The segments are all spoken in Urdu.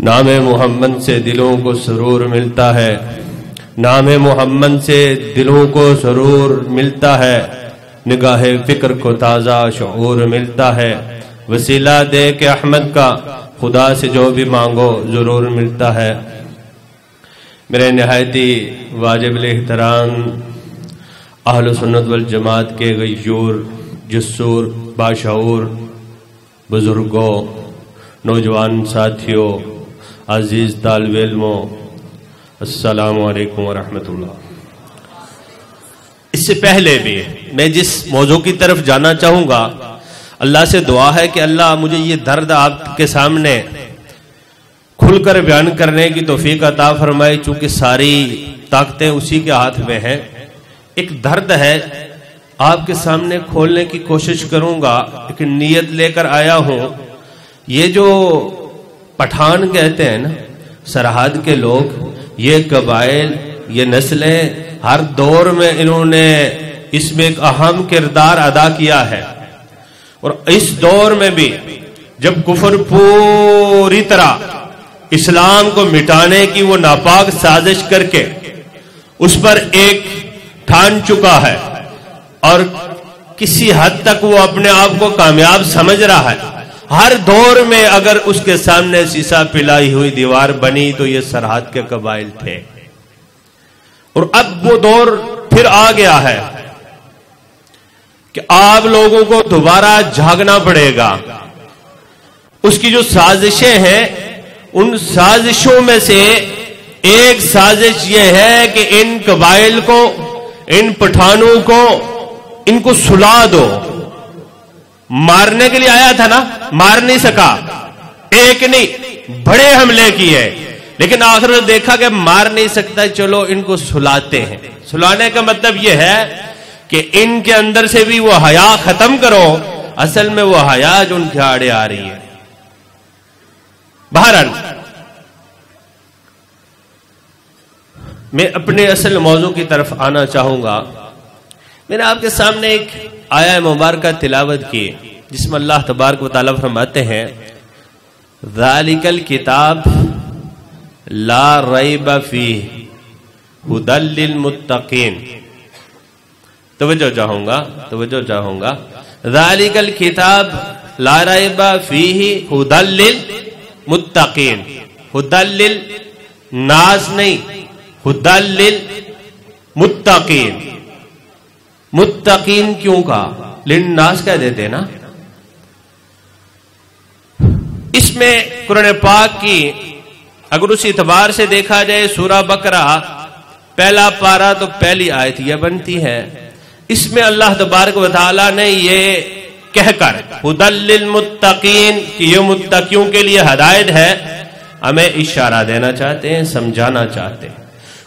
نام محمد سے دلوں کو سرور ملتا ہے، نام محمد سے دلوں کو سرور ملتا ہے، نگاہ فکر کو تازہ شعور ملتا ہے، وسیلہ دے کے احمد کا خدا سے جو بھی مانگو ضرور ملتا ہے۔ میرے نہایتی واجب الاحترام اہل سنت والجماعت کے غیور جسور باشعور بزرگوں، نوجوان ساتھیوں، عزیز طالب علموں، السلام علیکم ورحمۃ اللہ۔ اس سے پہلے بھی میں جس موضوع کی طرف جانا چاہوں گا، اللہ سے دعا ہے کہ اللہ مجھے یہ درد آپ کے سامنے کھل کر بیان کرنے کی توفیق عطا فرمائے، چونکہ ساری طاقتیں اسی کے ہاتھ میں ہیں۔ ایک درد ہے، آپ کے سامنے کھولنے کی کوشش کروں گا، ایک نیت لے کر آیا ہوں۔ یہ جو پٹھان کہتے ہیں نا، سرحد کے لوگ، یہ قبائل، یہ نسلیں، ہر دور میں انہوں نے اس میں ایک اہم کردار ادا کیا ہے، اور اس دور میں بھی جب کفر پوری طرح اسلام کو مٹانے کی وہ ناپاک سازش کر کے اس پر ایک ٹھان چکا ہے اور کسی حد تک وہ اپنے آپ کو کامیاب سمجھ رہا ہے، ہر دور میں اگر اس کے سامنے سیسا پلائی ہوئی دیوار بنی تو یہ سرحد کے قبائل تھے، اور اب وہ دور پھر آ گیا ہے کہ آپ لوگوں کو دوبارہ جھاگنا پڑے گا۔ اس کی جو سازشیں ہیں، ان سازشوں میں سے ایک سازش یہ ہے کہ ان قبائل کو، ان پٹھانوں کو، ان کو سلا دو۔ مارنے کے لیے آیا تھا نا، مار نہیں سکا، ایک نہیں بڑے حملے کیے، لیکن آخر میں دیکھا کہ مار نہیں سکتا، چلو ان کو سلاتے ہیں۔ سلانے کا مطلب یہ ہے کہ ان کے اندر سے بھی وہ حیا ختم کرو، اصل میں وہ حیا جو ان کے آڑے آ رہی ہے۔ بہرحال میں اپنے اصل موضوع کی طرف آنا چاہوں گا۔ میں نے آپ کے سامنے ایک آیہ مبارکہ تلاوت کی جس میں اللہ تبارک و تعالیٰ فرماتے ہیں ذَلِكَ الْكِتَابُ لَا رَيْبَ فِيهِ هُدًى لِّلْمُتَّقِينَ۔ توجہ چاہوں گا ذَلِكَ الْكِتَابُ لَا رَيْبَ فِيهِ هُدًى لِّلْمُتَّقِينَ۔ هُدًى لِّلنَّاسِ نہیں، هُدًى لِّلْمُتَّقِينَ۔ متقین کیوں کہا؟ للناس کہہ دیتے نا۔ اس میں قرآن پاک کی اگر اس اعتبار سے دیکھا جائے سورہ بقرہ پہلا پارہ تو پہلی آیت یہ بنتی ہے، اس میں اللہ تبارک و تعالی نے یہ کہہ کر ہدی للمتقین کہ یہ متقیوں کے لیے ہدایت ہے، ہمیں اشارہ دینا چاہتے ہیں، سمجھانا چاہتے ہیں۔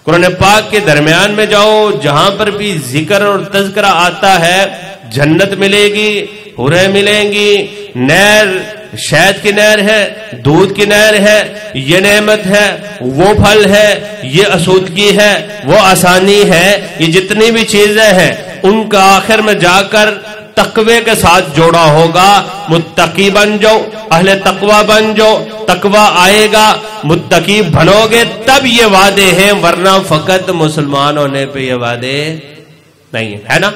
قرآن پاک کے درمیان میں جاؤ، جہاں پر بھی ذکر اور تذکرہ آتا ہے، جنت ملے گی، حوریں ملیں گی، نہر، شہد کی نہر ہے، دودھ کی نہر ہے، یہ نعمت ہے، وہ پھل ہے، یہ آسودگی ہے، وہ آسانی ہے، یہ جتنی بھی چیزیں ہیں ان کا آخر میں جا کر تقوی کے ساتھ جوڑا ہوگا۔ متقی بن جاؤ، اہل تقوی بن جاؤ، تقوی آئے گا، متقی بنو گے تب یہ وعدے ہیں، ورنہ فقط مسلمان ہونے پہ یہ وعدے نہیں ہے نا۔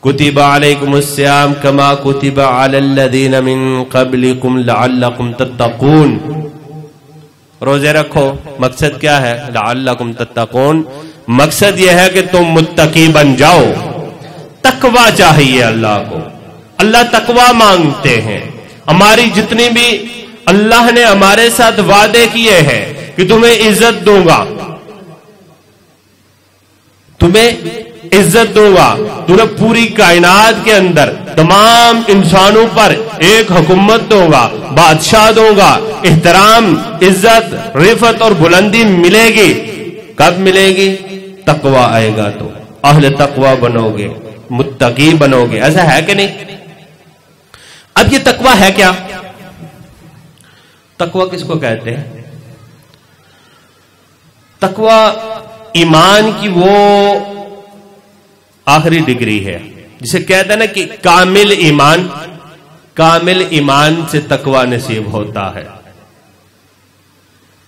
کتب علیکم الصیام کما کتب علی الذین من قبلکم لعلکم تتقون۔ روزے رکھو، مقصد کیا ہے؟ لعلکم تتقون، مقصد یہ ہے کہ تم متقی بن جاؤ۔ تقوی چاہیے اللہ کو، اللہ تقوی مانگتے ہیں۔ ہماری جتنی بھی اللہ نے ہمارے ساتھ وعدے کیے ہیں کہ تمہیں عزت دوں گا، تمہیں عزت دوں گا، تمہیں پوری کائنات کے اندر تمام انسانوں پر ایک حکومت دوں گا، بادشاہ دوں گا، احترام، عزت، رفعت اور بلندی ملے گی۔ کب ملے گی؟ تقوی آئے گا تو اہل تقوی بنو گے، متقی بنو گے۔ ایسا ہے کہ نہیں؟ اب یہ تقوی ہے کیا؟ تقوی کس کو کہتے ہیں؟ تقوی ایمان کی وہ آخری ڈگری ہے جسے کہتے ہیں نا کہ کامل ایمان سے تقوی نصیب ہوتا ہے۔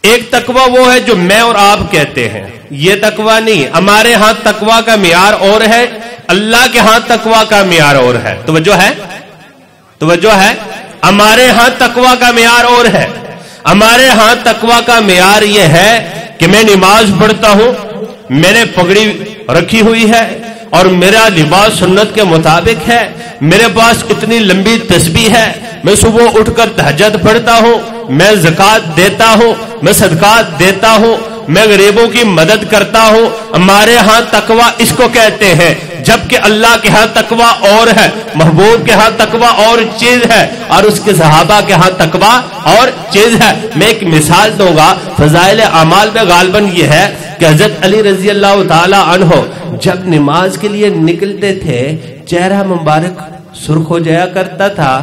ایک تقوی وہ ہے جو میں اور آپ کہتے ہیں، یہ تقوی نہیں. ہمارے ہاں تقوی کا معیار اور ہے، اللہ کے ہاں تقوی کا معیار اور ہے. توجہ ہے، توجہ ہے. ہمارے ہاں تقوی کا معیار اور ہے. ہمارے ہاں تقوی کا معیار یہ ہے کہ میں نماز پڑھتا ہوں، میں نے پگڑی رکھی ہوئی ہے اور میرا لباس سنت کے مطابق ہے، میرے پاس اتنی لمبی تسبیح ہے، میں صبح اٹھ کر تہجد پڑھتا ہوں، میں زکوٰۃ دیتا ہوں، میں صدقات دیتا ہوں، میں غریبوں کی مدد کرتا ہوں. ہمارے ہاں تقوی اس کو کہتے ہیں. جبکہ اللہ کے ہاں تقوی اور ہے، محبوب کے ہاں تقوی اور چیز ہے، اور اس کے صحابہ کے ہاں تقوی اور چیز ہے. میں ایک مثال دوں گا فضائل اعمال میں غالباً یہ ہے کہ حضرت علی رضی اللہ تعالی عنہ جب نماز کے لیے نکلتے تھے چہرہ مبارک سرخ ہو جایا کرتا تھا،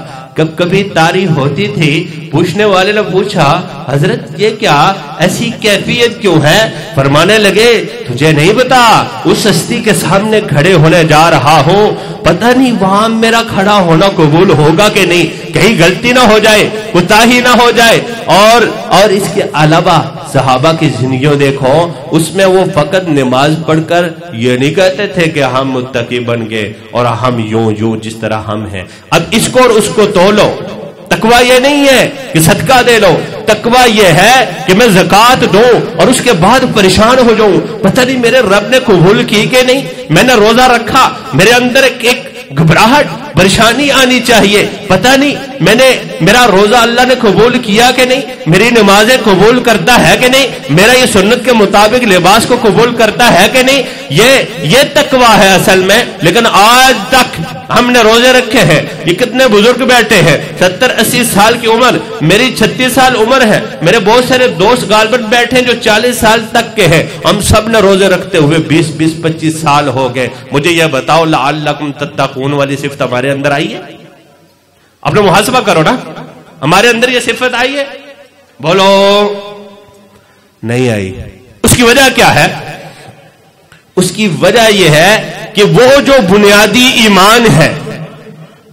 کبھی طاری ہوتی تھی. پوچھنے والے نے پوچھا حضرت یہ کیا ایسی کیفیت کیوں ہے؟ فرمانے لگے تجھے نہیں پتا، اس ہستی کے سامنے کھڑے ہونے جا رہا ہوں، پتہ نہیں وہاں میرا کھڑا ہونا قبول ہوگا کہ نہیں، کہیں غلطی نہ ہو جائے، کوتاہی نہ ہو جائے. اور اس کے علاوہ صحابہ کی زندگیوں دیکھو، اس میں وہ فقط نماز پڑھ کر یہ نہیں کہتے تھے کہ ہم متقی بن گئے اور ہم یوں جس طرح ہم ہیں. اب اس کو اور اس کو تولو. تقوی یہ نہیں ہے کہ صدقہ دے لو، تقوی یہ ہے کہ میں زکوٰۃ دوں اور اس کے بعد پریشان ہو جاؤں، پتہ نہیں میرے رب نے قبول کی کہ نہیں. میں نے روزہ رکھا، میرے اندر ایک گھبراہٹ پریشانی آنی چاہیے، پتہ نہیں میرا روزہ اللہ نے قبول کیا کہ نہیں، میری نمازیں قبول کرتا ہے کہ نہیں، میرا یہ سنت کے مطابق لباس کو قبول کرتا ہے کہ نہیں. یہ تقوی ہے اصل میں. لیکن آج تک ہم نے روزے رکھے ہیں. یہ کتنے بزرگ بیٹھے ہیں 70-80 سال کی عمر، میری 36 سال عمر ہے، میرے بہت سارے دوست غالباً بیٹھے ہیں جو 40 سال تک کے ہیں. ہم سب نے روزے رکھتے ہوئے 20-25 سال ہو گئے. مجھے یہ بتاؤ لعلکم تتقون والی صفت ہمارے اندر آئی ہے؟ اپنا محاسبہ کرو نا، ہمارے اندر یہ صفت آئی ہے؟ بولو نہیں آئی. اس کی وجہ کیا ہے؟ اس کی وجہ یہ ہے کہ وہ جو بنیادی ایمان ہے،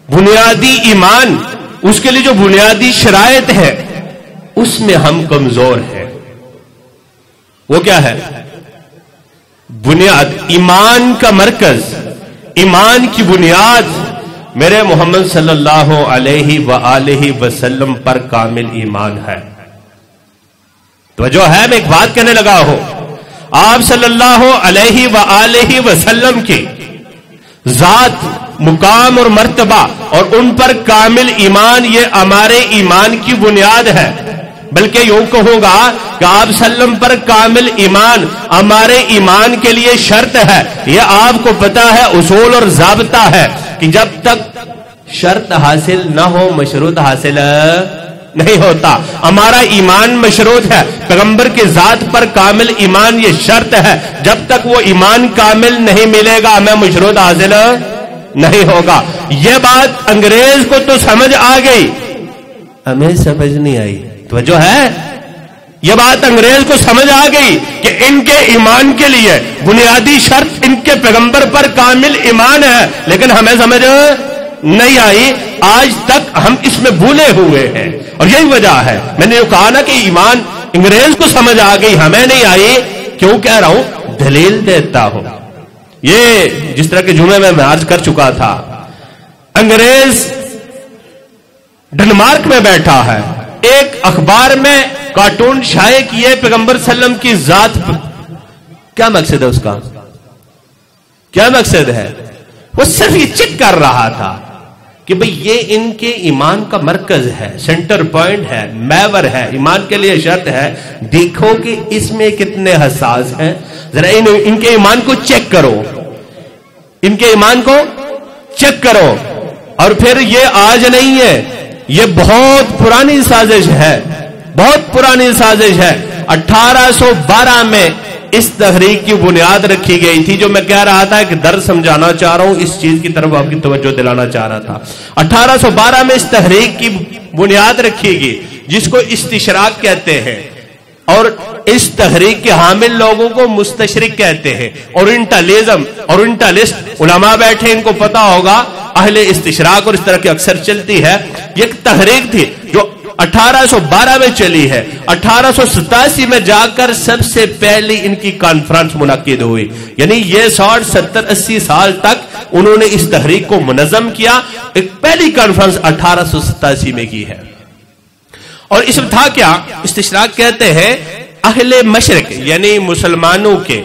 بنیادی ایمان، اس کے لیے جو بنیادی شرائط ہے اس میں ہم کمزور ہیں. وہ کیا ہے؟ بنیاد، ایمان کا مرکز، ایمان کی بنیاد میرے محمد صلی اللہ علیہ وآلہ وسلم پر کامل ایمان ہے. توجہ ہے، میں ایک بات کہنے لگا ہوں. آپ صلی اللہ علیہ وآلہ وسلم کی ذات، مقام اور مرتبہ اور ان پر کامل ایمان یہ ہمارے ایمان کی بنیاد ہے. بلکہ یوں کہوں گا کہ آپ سلم پر کامل ایمان ہمارے ایمان کے لیے شرط ہے. یہ آپ کو پتا ہے، اصول اور ضابطہ ہے کہ جب تک شرط حاصل نہ ہو مشروط حاصل نہیں ہوتا. ہمارا ایمان مشروط ہے، پیغمبر کی ذات پر کامل ایمان یہ شرط ہے. جب تک وہ ایمان کامل نہیں ملے گا ہمیں مشروط حاصل نہیں ہوگا. یہ بات انگریز کو تو سمجھ آ گئی، ہمیں سمجھ نہیں آئی. توجہ ہے، یہ بات انگریز کو سمجھ آ گئی کہ ان کے ایمان کے لیے بنیادی شرط ان کے پیغمبر پر کامل ایمان ہے، لیکن ہمیں سمجھ نہیں آئی. آج تک ہم اس میں بھولے ہوئے ہیں اور یہی وجہ ہے. میں نے جو کہا نا کہ ایمان انگریز کو سمجھ آ گئی، ہمیں نہیں آئی. کیوں کہہ رہا ہوں؟ دلیل دیتا ہوں. یہ جس طرح کے جمعے میں عرض کر چکا تھا، انگریز ڈنمارک میں بیٹھا ہے، ایک اخبار میں کارٹون شائع کیے پیغمبر صلی اللہ علیہ وسلم کی ذات. کیا مقصد ہے اس کا؟ کیا مقصد ہے؟ وہ صرف یہ چیک کر رہا تھا کہ بھئی یہ ان کے ایمان کا مرکز ہے، سینٹر پوائنٹ ہے، محور ہے، ایمان کے لیے شرط ہے. دیکھو کہ اس میں کتنے حساس ہیں، ذرا ان کے ایمان کو چیک کرو، ان کے ایمان کو چیک کرو. اور پھر یہ آج نہیں ہے، یہ بہت پرانی سازش ہے، بہت پرانی سازش ہے. 1812 میں اس تحریک کی بنیاد رکھی گئی تھی. جو میں کہہ رہا تھا کہ درس سمجھانا چاہ رہا ہوں، اس چیز کی طرف آپ کی توجہ دلانا چاہ رہا تھا. 1812 میں اس تحریک کی بنیاد رکھی گئی جس کو استشراق کہتے ہیں، اور اس تحریک کے حامل لوگوں کو مستشرق کہتے ہیں. اورینٹلزم، اورینٹلسٹ علماء بیٹھے، ان کو پتا ہوگا، اہل استشراق اور اس طرح کی اکثر چلتی ہے. یہ ایک تحریک تھی جو 1812 میں چلی ہے. 1887 میں جا کر سب سے پہلی ان کی کانفرنس منعقد ہوئی. یعنی یہ 60 70 80 سال تک انہوں نے اس تحریک کو منظم کیا. ایک پہلی کانفرنس 1887 میں کی ہے. اور اس میں تھا کیا؟ استشراق کہتے ہیں اہل مشرق یعنی مسلمانوں کے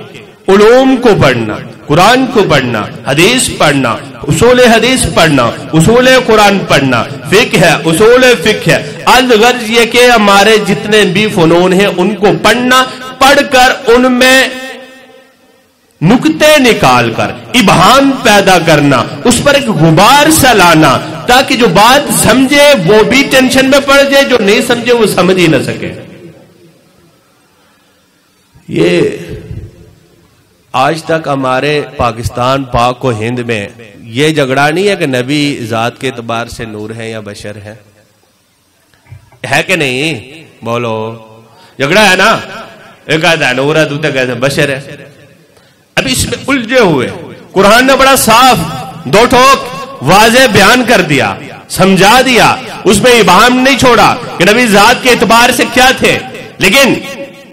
علوم کو پڑھنا، قرآن کو پڑھنا، حدیث پڑھنا، اصول حدیث پڑھنا، اصول قرآن پڑھنا، فقہ ہے، اصول فقہ ہے. الغرض یہ کہ ہمارے جتنے بھی فنون ہیں ان کو پڑھنا، پڑھ کر ان میں نکتے نکال کر ابہام پیدا کرنا، اس پر ایک غبار سا لانا تاکہ جو بات سمجھے وہ بھی ٹینشن میں پڑ جائے، جو نہیں سمجھے وہ سمجھ ہی نہ سکے. یہ آج تک ہمارے پاکستان پاک و ہند میں یہ جھگڑا نہیں ہے کہ نبی ذات کے اعتبار سے نور ہے یا بشر ہے کہ نہیں؟ بولو. جھگڑا ہے نا، ایک کہتا ہے نور ہے، دوسرا کہتا ہے بشر ہے. اب اس میں الجھے ہوئے. قرآن نے بڑا صاف دو ٹھوک واضح بیان کر دیا، سمجھا دیا، اس میں ابہام نہیں چھوڑا کہ نبی ذات کے اعتبار سے کیا تھے. لیکن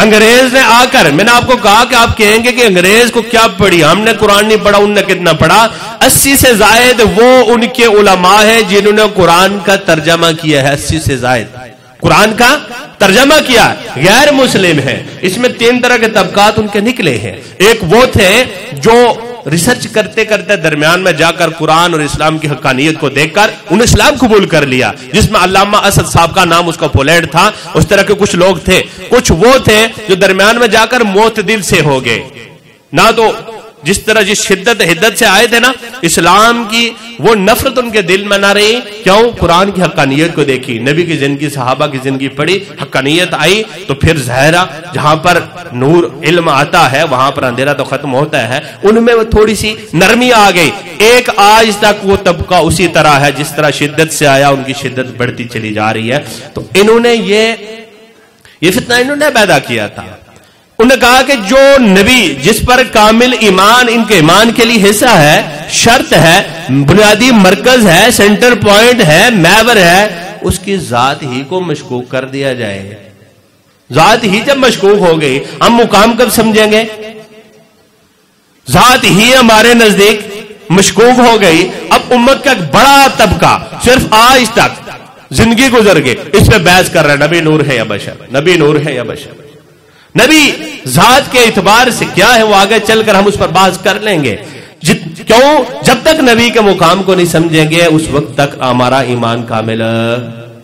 انگریز نے آ کر، میں نے آپ کو کہا کہ آپ کہیں گے کہ انگریز کو کیا پڑھی، ہم نے قرآن نہیں پڑھا، ان نے کتنا پڑھا. 80 سے زائد وہ ان کے علماء ہیں جنہوں نے قرآن کا ترجمہ کیا ہے. 80 سے زائد قرآن کا ترجمہ کیا. غیر مسلم ہے. اس میں 3 طرح کے طبقات ان کے نکلے ہیں. ایک وہ تھے جو ریسرچ کرتے کرتے درمیان میں جا کر قرآن اور اسلام کی حقانیت کو دیکھ کر انہیں اسلام قبول کر لیا، جس میں علامہ اسد صاحب کا نام اس کا پولینڈ تھا. اس طرح کے کچھ لوگ تھے. کچھ وہ تھے جو درمیان میں جا کر معتدل سے ہو گئے، نہ تو جس طرح جس شدت حدت سے آئے تھے نا اسلام کی، وہ نفرت ان کے دل میں نہ رہی. کیوں؟ قرآن کی حقانیت کو دیکھی، نبی کی زندگی، صحابہ کی زندگی پڑھی، حقانیت آئی تو پھر ظاہرہ جہاں پر نور علم آتا ہے وہاں پر اندھیرا تو ختم ہوتا ہے. ان میں وہ تھوڑی سی نرمی آ گئی. ایک آج تک وہ طبقہ اسی طرح ہے جس طرح شدت سے آیا، ان کی شدت بڑھتی چلی جا رہی ہے. تو انہوں نے یہ فتنہ انہوں نے پیدا کیا تھا. انہوں نے کہا کہ جو نبی جس پر کامل ایمان ان کے ایمان کے لیے حصہ ہے، شرط ہے، بنیادی مرکز ہے، سینٹر پوائنٹ ہے، محور ہے، اس کی ذات ہی کو مشکوک کر دیا جائے. ذات ہی جب مشکوک ہو گئی ہم مقام کب سمجھیں گے؟ ذات ہی ہمارے نزدیک مشکوک ہو گئی. اب امت کا ایک بڑا طبقہ صرف آج تک زندگی گزر گئی اس پہ بحث کر رہا ہے نبی نور ہے یا بشر، نبی نور ہے یا بشر. نبی ذات کے اعتبار سے کیا ہے وہ آگے چل کر ہم اس پر بحث کر لیں گے. کیوں؟ جب تک نبی کے مقام کو نہیں سمجھیں گے اس وقت تک ہمارا ایمان کامل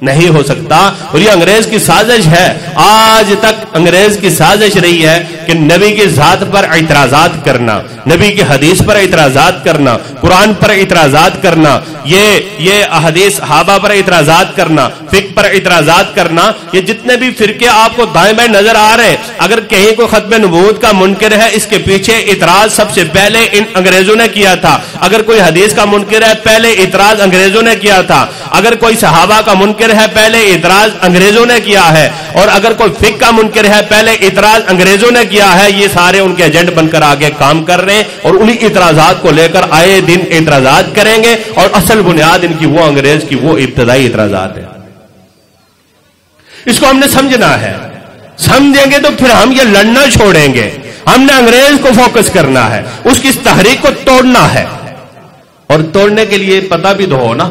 نہیں ہو سکتا. اور یہ انگریز کی سازش ہے، آج تک انگریز کی سازش رہی ہے کہ نبی کی ذات پر اعتراضات کرنا، نبی کی حدیث پر اعتراضات کرنا، قرآن پر اعتراضات کرنا، یہ احادیث صحابہ پر اعتراضات کرنا، فقہ پر اعتراضات کرنا. یہ جتنے بھی فرقے آپ کو دائیں بائیں نظر آ رہے ہیں، اگر کہیں کوئی ختم نبوت کا منکر ہے اس کے پیچھے اعتراض سب سے پہلے ان انگریزوں نے کیا تھا. اگر کوئی حدیث کا منکر ہے پہلے اعتراض انگریزوں نے کیا تھا. اگر کوئی صحابہ کا منکر ہے پہلے اعتراض انگریزوں نے کیا ہے. اور اگر کوئی فقہ کا منکر ہے پہلے اعتراض انگریزوں نے کیا ہے. یہ سارے ان کے ایجنٹ بن کر آگے کام کر رہے ہیں اور انہی اعتراضات کو لے کر آئے دن اعتراضات کریں گے. اور اصل بنیاد ان کی وہ انگریز کی وہ ابتدائی اعتراضات ہیں. اس کو ہم نے سمجھنا ہے. سمجھیں گے تو پھر ہم یہ لڑنا چھوڑیں گے. ہم نے انگریز کو فوکس کرنا ہے، اس کی اس تحریک کو توڑنا ہے. اور توڑنے کے لیے پتہ بھی تو ہو نا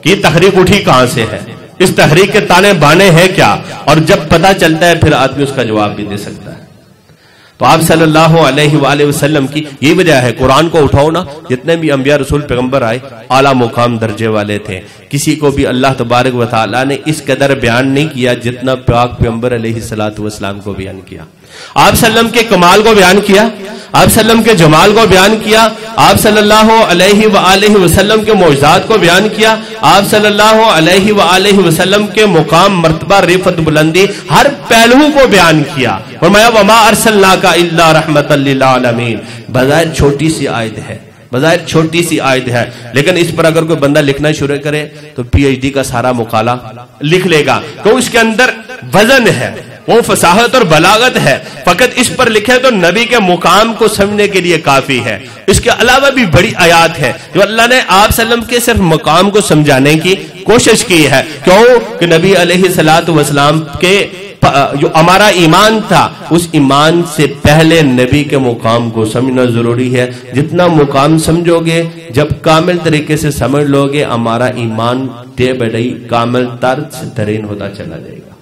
کہ یہ تحریک اٹھی کہاں سے ہے، اس تحریک کے تانے بانے ہیں کیا. اور جب پتہ چلتا ہے پھر آدمی اس کا جواب بھی دے سکتا ہے. تو آپ صلی اللہ علیہ وآلہ وسلم کی یہ وجہ ہے قرآن کو اٹھاؤ نا. جتنے بھی انبیاء رسول پیغمبر آئے اعلیٰ مقام درجے والے تھے. کسی کو بھی اللہ تبارک و تعالیٰ نے اس قدر بیان نہیں کیا جتنا پاک پیغمبر علیہ الصلوۃ والسلام کو بیان کیا. آپ صلی اللہ علیہ وسلم کے کمال کو بیان کیا، آپ صلی اللہ علیہ وسلم کے جمال کو بیان کیا، آپ صلی اللہ علیہ وآلہ وسلم کے معجزات کو بیان کیا، آپ صلی اللہ علیہ وآلہ وسلم کے مقام، مرتبہ، رفعت، بلندی، ہر پہلو کو بیان کیا. فرمایا وما ارسلناک الا رحمۃ للعالمین. بظاہر چھوٹی سی آیت ہے، بظاہر چھوٹی سی آیت ہے، لیکن اس پر اگر کوئی بندہ لکھنا شروع کرے تو پی ایچ ڈی کا سارا مقالہ لکھ لے گا. تو اس کے اندر وزن ہے، وہ فصاحت اور بلاغت ہے، فقط اس پر لکھے تو نبی کے مقام کو سمجھنے کے لیے کافی ہے۔ اس کے علاوہ بھی بڑی آیات ہے جو اللہ نے آپ صلی اللہ علیہ وسلم کے صرف مقام کو سمجھانے کی کوشش کی ہے۔ کیوں کہ نبی علیہ الصلوۃ والسلام کے جو ہمارا ایمان تھا، اس ایمان سے پہلے نبی کے مقام کو سمجھنا ضروری ہے۔ جتنا مقام سمجھو گے، جب کامل طریقے سے سمجھ لو گے، ہمارا ایمان ڈے بائی ڈے کامل ترین ہوتا چلا جائے گا۔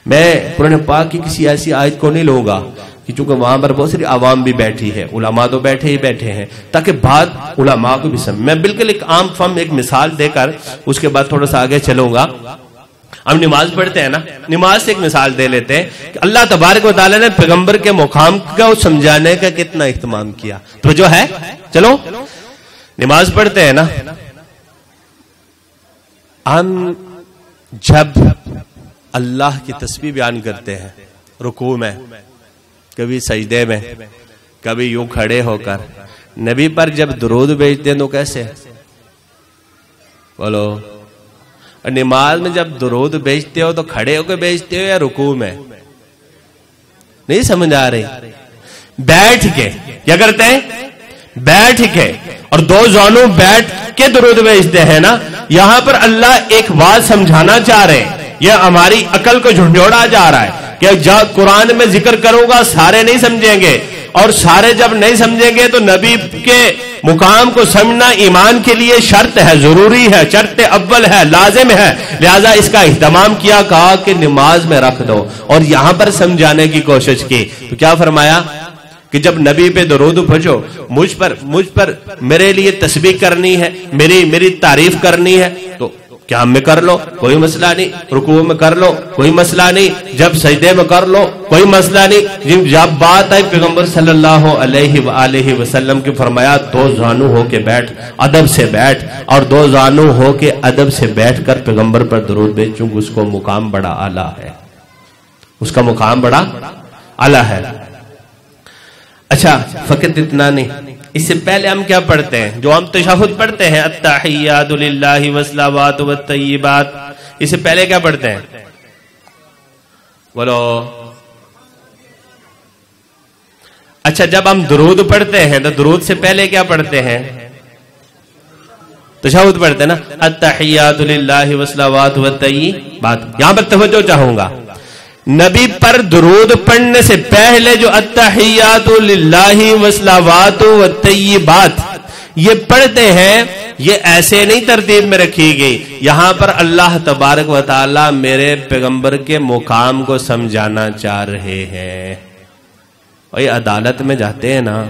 میں قرآن پاک کی کسی ایسی آیت کو نہیں لوں گا کہ چونکہ وہاں پر بہت ساری عوام بھی بیٹھی ہے، علماء تو بیٹھے ہی بیٹھے ہیں، تاکہ بات علماء کو بھی سمجھ۔ میں بالکل ایک عام فہم ایک مثال دے کر اس کے بعد تھوڑا سا آگے چلوں گا۔ ہم نماز پڑھتے ہیں نا، نماز سے ایک مثال دے لیتے ہیں کہ اللہ تبارک و تعالیٰ نے پیغمبر کے مقام کا سمجھانے کا کتنا اہتمام کیا۔ تو جو ہے چلو نماز پڑھتے ہیں نا، ہم جب اللہ کی تسبیح بیان کرتے ہیں رکوع میں، کبھی سجدے میں، کبھی یوں کھڑے ہو کر، نبی پر جب درود بھیجتے ہیں تو کیسے بولو؟ نماز میں جب درود بھیجتے ہو تو کھڑے ہو کے بھیجتے ہو یا رکوع میں؟ نہیں سمجھ آ رہی؟ بیٹھ کے کیا کرتے ہیں؟ بیٹھ کے، اور دو زانوں بیٹھ کے درود بھیجتے ہیں نا۔ یہاں پر اللہ ایک بات سمجھانا چاہ رہے ہیں، یہ ہماری عقل کو جھنجھوڑا جا رہا ہے کہ جب قرآن میں ذکر کروں گا سارے نہیں سمجھیں گے، اور سارے جب نہیں سمجھیں گے تو نبی کے مقام کو سمجھنا ایمان کے لیے شرط ہے، ضروری ہے، شرط اول ہے، لازم ہے۔ لہذا اس کا اہتمام کیا، کہا کہ نماز میں رکھ دو، اور یہاں پر سمجھانے کی کوشش کی تو کیا فرمایا کہ جب نبی پہ درود بھیجو، مجھ پر میرے لیے تسبیح کرنی ہے، میری تعریف کرنی ہے تو کیا میں کر لو، کوئی مسئلہ نہیں، رکوع میں کر لو، کوئی مسئلہ نہیں، جب سجدے میں کر لو، کوئی مسئلہ نہیں۔ جب بات آئی پیغمبر صلی اللہ علیہ وآلہ وسلم کی، فرمایا دو زانو ہو کے بیٹھ، ادب سے بیٹھ، اور دو زانو ہو کے ادب سے بیٹھ کر پیغمبر پر درود بھیج، چونکہ اس کو مقام بڑا اعلیٰ ہے، اس کا مقام بڑا اعلیٰ ہے۔ اچھا فقط اتنا نہیں، اس سے پہلے ہم کیا پڑھتے ہیں؟ جو ہم تشہد پڑھتے ہیں، التحیات للہ والصلوات والطیبات، اس سے پہلے کیا پڑھتے ہیں؟ بولو۔ اچھا جب ہم درود پڑھتے ہیں تو درود سے پہلے کیا پڑھتے ہیں؟ تشہد پڑھتے ہیں نا، التحیات للہ والصلوات والطیبات۔ یہاں پر توجہ چاہوں گا، نبی پر درود پڑھنے سے پہلے جو التحیات للہ والصلوات والطیبات یہ پڑھتے ہیں، یہ ایسے نہیں ترتیب میں رکھی گئی۔ یہاں پر اللہ تبارک و تعالی میرے پیغمبر کے مقام کو سمجھانا چاہ رہے ہیں۔ اور یہ عدالت میں جاتے ہیں نا،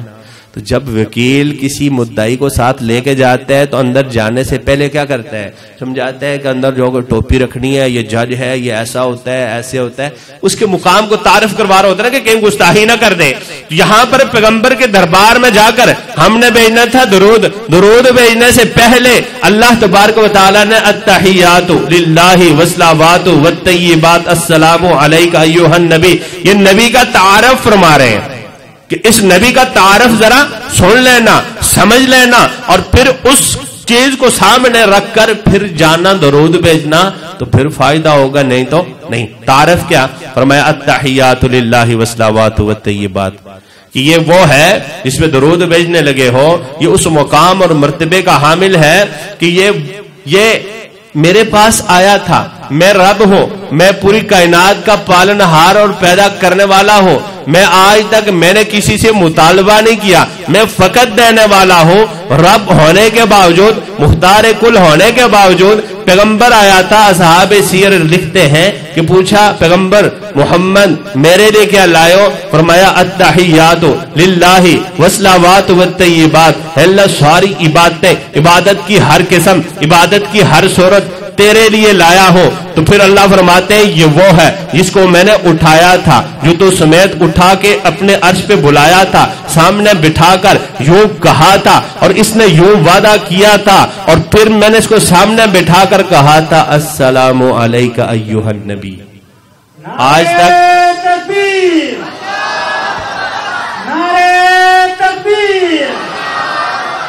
تو جب وکیل کسی مدعی کو ساتھ لے کے جاتا ہے تو اندر جانے سے پہلے کیا کرتا ہے؟ سمجھاتا ہے کہ اندر جو ٹوپی رکھنی ہے، یہ جج ہے، یہ ایسا ہوتا ہے، ایسے ہوتا ہے، اس کے مقام کو تعارف کروا رہا ہوتا ہے کہ کہیں گستاخی نہ کر دے۔ یہاں پر پیغمبر کے دربار میں جا کر ہم نے بھیجنا تھا درود بھیجنے سے پہلے اللہ تبارک و تعالیٰ نے التحیات للہ والصلوات والطیبات السلام علیک ایھا النبی، یہ نبی کا تعارف فرما رہے ہیں کہ اس نبی کا تعارف ذرا سن لینا، سمجھ لینا، اور پھر اس چیز کو سامنے رکھ کر پھر جانا درود بھیجنا، تو پھر فائدہ ہوگا، نہیں تو نہیں۔ تعارف کیا فرمایا؟ التحیات للہ والصلوات والطیبات، کہ یہ وہ ہے جس میں درود بھیجنے لگے ہو، یہ اس مقام اور مرتبے کا حامل ہے کہ یہ میرے پاس آیا تھا، میں رب ہوں، میں پوری کائنات کا پالنہار اور پیدا کرنے والا ہوں، میں آج تک میں نے کسی سے مطالبہ نہیں کیا، میں فقط دینے والا ہوں۔ رب ہونے کے باوجود، مختار کل ہونے کے باوجود پیغمبر آیا تھا۔ اصحاب سیر لکھتے ہیں کہ پوچھا پیغمبر محمد میرے لیے کیا لائے؟ فرمایا التحیات للہ والصلوات والطیبات، اللہ ساری عبادتیں، عبادت کی ہر قسم، عبادت کی ہر صورت تیرے لیے لایا ہو۔ تو پھر اللہ فرماتے ہیں یہ وہ ہے جس کو میں نے اٹھایا تھا، جو تو سمیت اٹھا کے اپنے عرش پہ بلایا تھا، سامنے بٹھا کر یوں کہا تھا، اور اس نے یوں وعدہ کیا تھا، اور پھر میں نے اس کو سامنے بٹھا کر کہا تھا السلام علیک ایھا النبی۔ آج تک تکبیر، نعرہ تکبیر،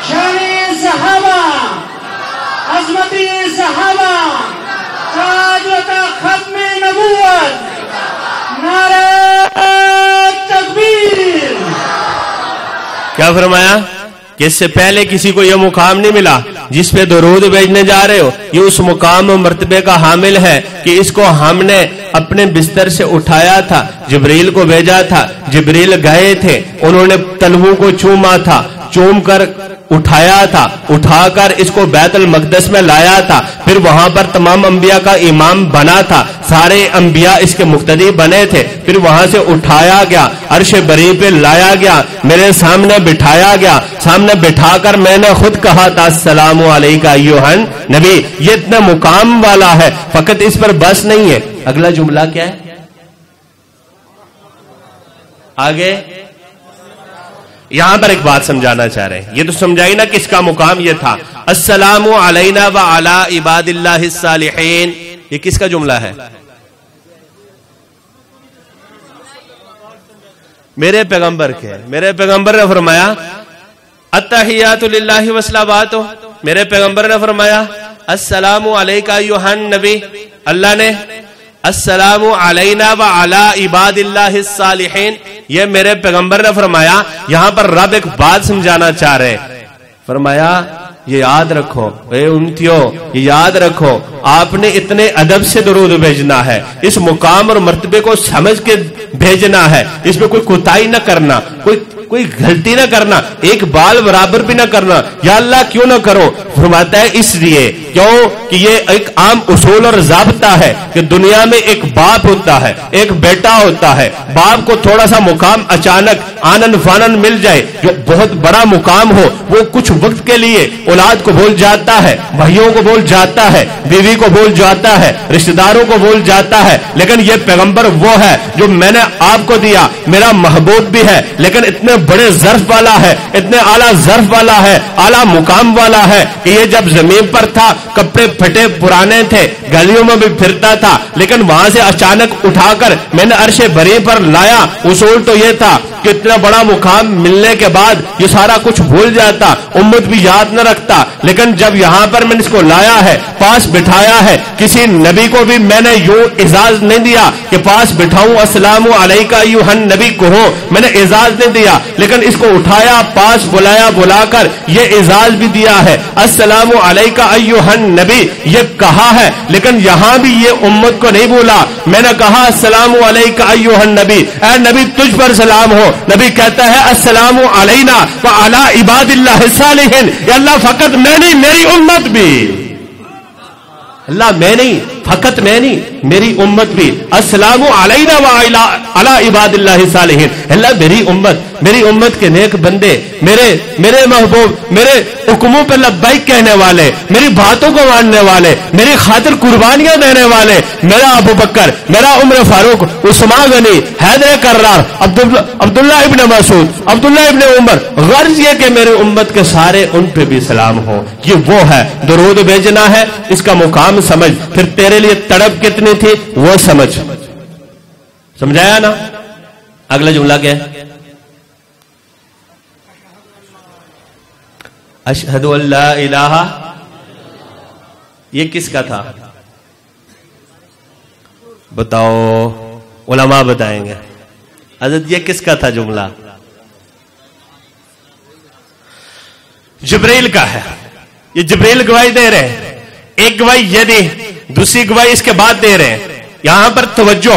شان صحابہ، عظمتی صحابہ، تاج و ختم نبوت، نعرہ کیا فرمایا کہ اس سے پہلے کسی کو یہ مقام نہیں ملا جس پہ درود بھیجنے جا رہے ہو، یہ اس مقام و مرتبے کا حامل ہے کہ اس کو ہم نے اپنے بستر سے اٹھایا تھا، جبریل کو بھیجا تھا، جبریل گئے تھے، انہوں نے تلووں کو چوما تھا، چوم کر اٹھایا تھا، اٹھا کر اس کو بیت المقدس میں لایا تھا، پھر وہاں پر تمام انبیاء کا امام بنا تھا، سارے انبیاء اس کے مقتدی بنے تھے، پھر وہاں سے اٹھایا گیا، عرش بری پہ لایا گیا، میرے سامنے بٹھایا گیا، سامنے بٹھا کر میں نے خود کہا تھا السلام علیکہ ایھا نبی۔ یہ اتنا مقام والا ہے، فقط اس پر بس نہیں ہے۔ اگلا جملہ کیا ہے آگے؟ یہاں پر ایک بات سمجھانا چاہ رہے ہیں، یہ تو سمجھائی نا کس کا مقام یہ تھا، السلام علینا وعلی عباد اللہ الصالحین، یہ کس کا جملہ ہے؟ میرے پیغمبر کے۔ میرے پیغمبر نے فرمایا التحیات للہ والصلوات، میرے پیغمبر نے فرمایا السلام علیکہ ایھا نبی، اللہ نے السلام علینا وعلی عباد اللہ الصالحین، یہ میرے پیغمبر نے فرمایا۔ یہاں پر رب ایک بات سمجھانا چاہ رہے، فرمایا یہ یاد رکھو اے امتیو، یہ یاد رکھو آپ نے اتنے ادب سے درود بھیجنا ہے، اس مقام اور مرتبے کو سمجھ کے بھیجنا ہے، اس میں کوئی کوتاہی نہ کرنا، کوئی غلطی نہ کرنا، ایک بال برابر بھی نہ کرنا۔ یا اللہ کیوں نہ کرو؟ فرماتا ہے اس لیے کیوں کہ یہ ایک عام اصول اور ضابطہ ہے کہ دنیا میں ایک باپ ہوتا ہے، ایک بیٹا ہوتا ہے، باپ کو تھوڑا سا مقام اچانک آنن فانن مل جائے، جو بہت بڑا مقام ہو، وہ کچھ وقت کے لیے اولاد کو بھول جاتا ہے، بھائیوں کو بھول جاتا ہے، بیوی کو بھول جاتا ہے، رشتہ داروں کو بھول جاتا ہے، لیکن یہ پیغمبر وہ ہے جو میں نے آپ کو دیا، میرا محبوب بھی ہے، لیکن اتنے بڑے ظرف والا ہے، اتنے اعلیٰ ظرف والا ہے، اعلیٰ مقام والا ہے کہ یہ جب زمین پر تھا، کپڑے پھٹے پرانے تھے، گلیوں میں بھی پھرتا تھا، لیکن وہاں سے اچانک اٹھا کر میں نے عرش بری پر لایا۔ اصول تو یہ تھا کہ اتنا بڑا مقام ملنے کے بعد یہ سارا کچھ بھول جاتا، امت بھی یاد نہ رکھتا، لیکن جب یہاں پر میں نے اس کو لایا ہے، پاس بٹھایا ہے، کسی نبی کو بھی میں نے یوں اعزاز نہیں دیا کہ پاس بٹھاؤں السلام علیکہ ایھا نبی کہو، میں نے اعزاز نہیں دیا، لیکن اس کو اٹھایا، پاس بلایا، بلا کر یہ اعزاز بھی دیا ہے، السلام علیکہ ایھا نبی یہ کہا ہے، لیکن یہاں بھی یہ امت کو نہیں بولا، میں نے کہا السلام علیکہ ایھا نبی، اے نبی تجھ پر سلام ہو۔ نبی کہتا ہے السلام علینا وعلی عباد اللہ الصالحین، یا اللہ فقط میں نہیں میری امت بھی، اللہ میں نہیں فقط میں نہیں میری امت بھی، السلام علینا وعلی عباد اللہ الصالحین، اللہ میری امت کے نیک بندے، میرے محبوب، میرے حکموں پہ لبیک کہنے والے، میری باتوں کو ماننے والے، میری خاطر قربانیاں دینے والے، میرا ابو بکر، میرا عمر فاروق، عثمان غنی، حیدر کرار، عبداللہ ابن مسعود، عبداللہ ابن عمر، غرض یہ کہ میری امت کے سارے ان پہ بھی سلام ہو۔ یہ وہ ہے درود بھیجنا ہے، اس کا مقام سمجھ، پھر تیرے لیے تڑپ کتنی تھی وہ سمجھ۔ سمجھایا نا؟ اگلا جملہ کیا ہے؟ اشہد ان لا الہ، یہ کس کا تھا بتاؤ؟ علماء بتائیں گے۔ حضرت یہ کس کا تھا جملہ؟ جبریل کا ہے۔ یہ جبریل گواہی دے رہے ہیں، ایک گواہی یہ دی، دوسری گواہی اس کے بعد دے رہے ہیں۔ یہاں پر توجہ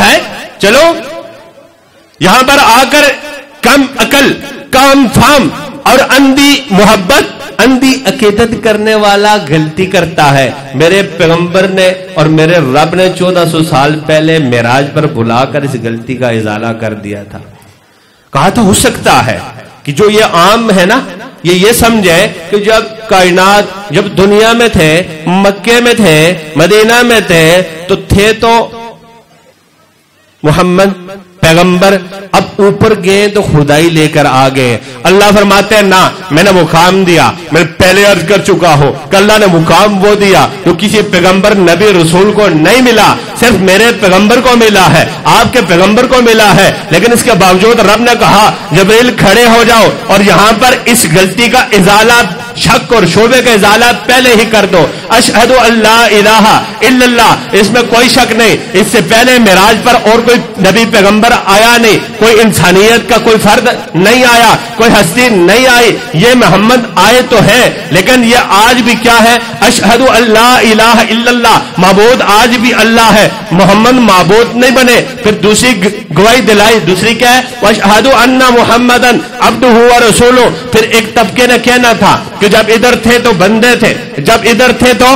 ہے۔ چلو یہاں پر آ کر کم عقل، کم فہم اور اندھی محبت، اندھی عقیدت کرنے والا غلطی کرتا ہے۔ میرے پیغمبر نے اور میرے رب نے 1400 سال پہلے معراج پر بلا کر اس غلطی کا ازالہ کر دیا تھا۔ کہا تھا ہو سکتا ہے کہ جو یہ عام ہے نا، یہ سمجھے کہ جب کائنات، جب دنیا میں تھے، مکے میں تھے، مدینہ میں تھے، تو محمد پیغمبر اب اوپر گئے تو خدائی لے کر آ گئے۔ اللہ فرماتے ہیں نا، میں نے مقام دیا، میں پہلے عرض کر چکا ہوں کہ اللہ نے مقام وہ دیا جو کسی پیغمبر نبی رسول کو نہیں ملا، صرف میرے پیغمبر کو ملا ہے، آپ کے پیغمبر کو ملا ہے۔ لیکن اس کے باوجود رب نے کہا جبریل کھڑے ہو جاؤ اور یہاں پر اس غلطی کا ازالہ شک اور شبے کا ازالہ پہلے ہی کر دو. اشہد اللہ الہ الا اللہ، اس میں کوئی شک نہیں. اس سے پہلے معراج پر اور کوئی نبی پیغمبر آیا نہیں، کوئی انسانیت کا کوئی فرد نہیں آیا، کوئی ہستی نہیں آئی. یہ محمد آئے تو ہے، لیکن یہ آج بھی کیا ہے؟ اشہد اللہ الہ الا اللہ، معبود آج بھی اللہ ہے، محمد معبود نہیں بنے. پھر دوسری گواہی دلائی، دوسری کیا ہے؟ واشہد ان محمدن عبدہ ورسولہ. پھر ایک طبقے نے کہنا تھا کہ جب ادھر تھے تو بندے تھے، جب ادھر تھے تو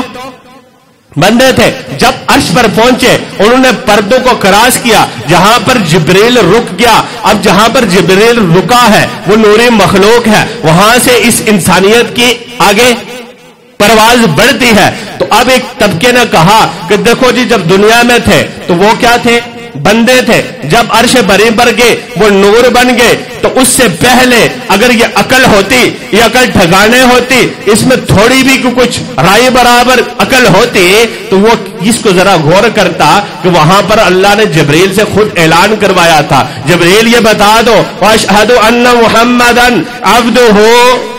بندے تھے. جب عرش پر پہنچے انہوں نے پردوں کو کراس کیا، جہاں پر جبریل رک گیا. اب جہاں پر جبریل رکا ہے وہ نوری مخلوق ہے، وہاں سے اس انسانیت کی آگے پرواز بڑھتی ہے. تو اب ایک طبقے نے کہا کہ دیکھو جی، جب دنیا میں تھے تو وہ کیا تھے؟ بندے تھے. جب عرش بری پر گئے وہ نور بن گئے. تو اس سے پہلے اگر یہ عقل ہوتی، یہ عقل ٹھکانے ہوتی، اس میں تھوڑی بھی کچھ رائے برابر عقل ہوتی، تو وہ اس کو ذرا غور کرتا کہ وہاں پر اللہ نے جبریل سے خود اعلان کروایا تھا، جبریل یہ بتا دو واشہد ان محمدن عبدہ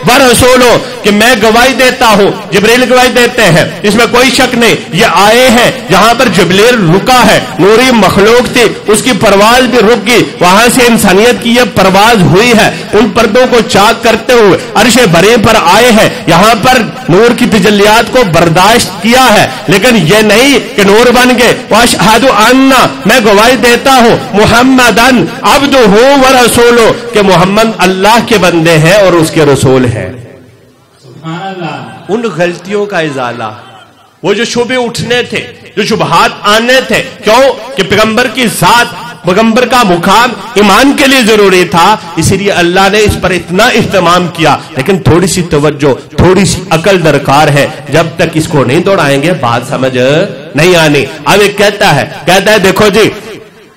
ورسولہ، کہ میں گواہی دیتا ہوں. جبریل گواہی دیتے ہیں، اس میں کوئی شک نہیں. یہ آئے ہیں جہاں پر جبریل رکا ہے، نوری مخلوق تھی، اس کی پرواز بھی رک گئی، وہاں سے انسانیت کی یہ پرواز ہوئی ہے. ان پردوں کو چاک کرتے ہوئے عرش بری پر آئے ہیں، یہاں پر نور کی تجلیات کو برداشت کیا ہے، لیکن یہ نہیں کہ نور بن گئے. واشہد ان، میں گواہی دیتا ہوں، محمدن عبدہ ورسولہ، کہ محمد اللہ کے بندے ہیں اور اس کے رسول ہیں. ان غلطیوں کا ازالہ، وہ جو شبے اٹھنے تھے، جو شبہات آنے تھے، کیوں کہ پیغمبر کی ذات، پیغمبر کا مقام ایمان کے لیے ضروری تھا، اسی لیے اللہ نے اس پر اتنا اہتمام کیا. لیکن تھوڑی سی توجہ، تھوڑی سی عقل درکار ہے. جب تک اس کو نہیں دوڑائیں گے بات سمجھ نہیں آنی. اب ایک کہتا ہے دیکھو جی،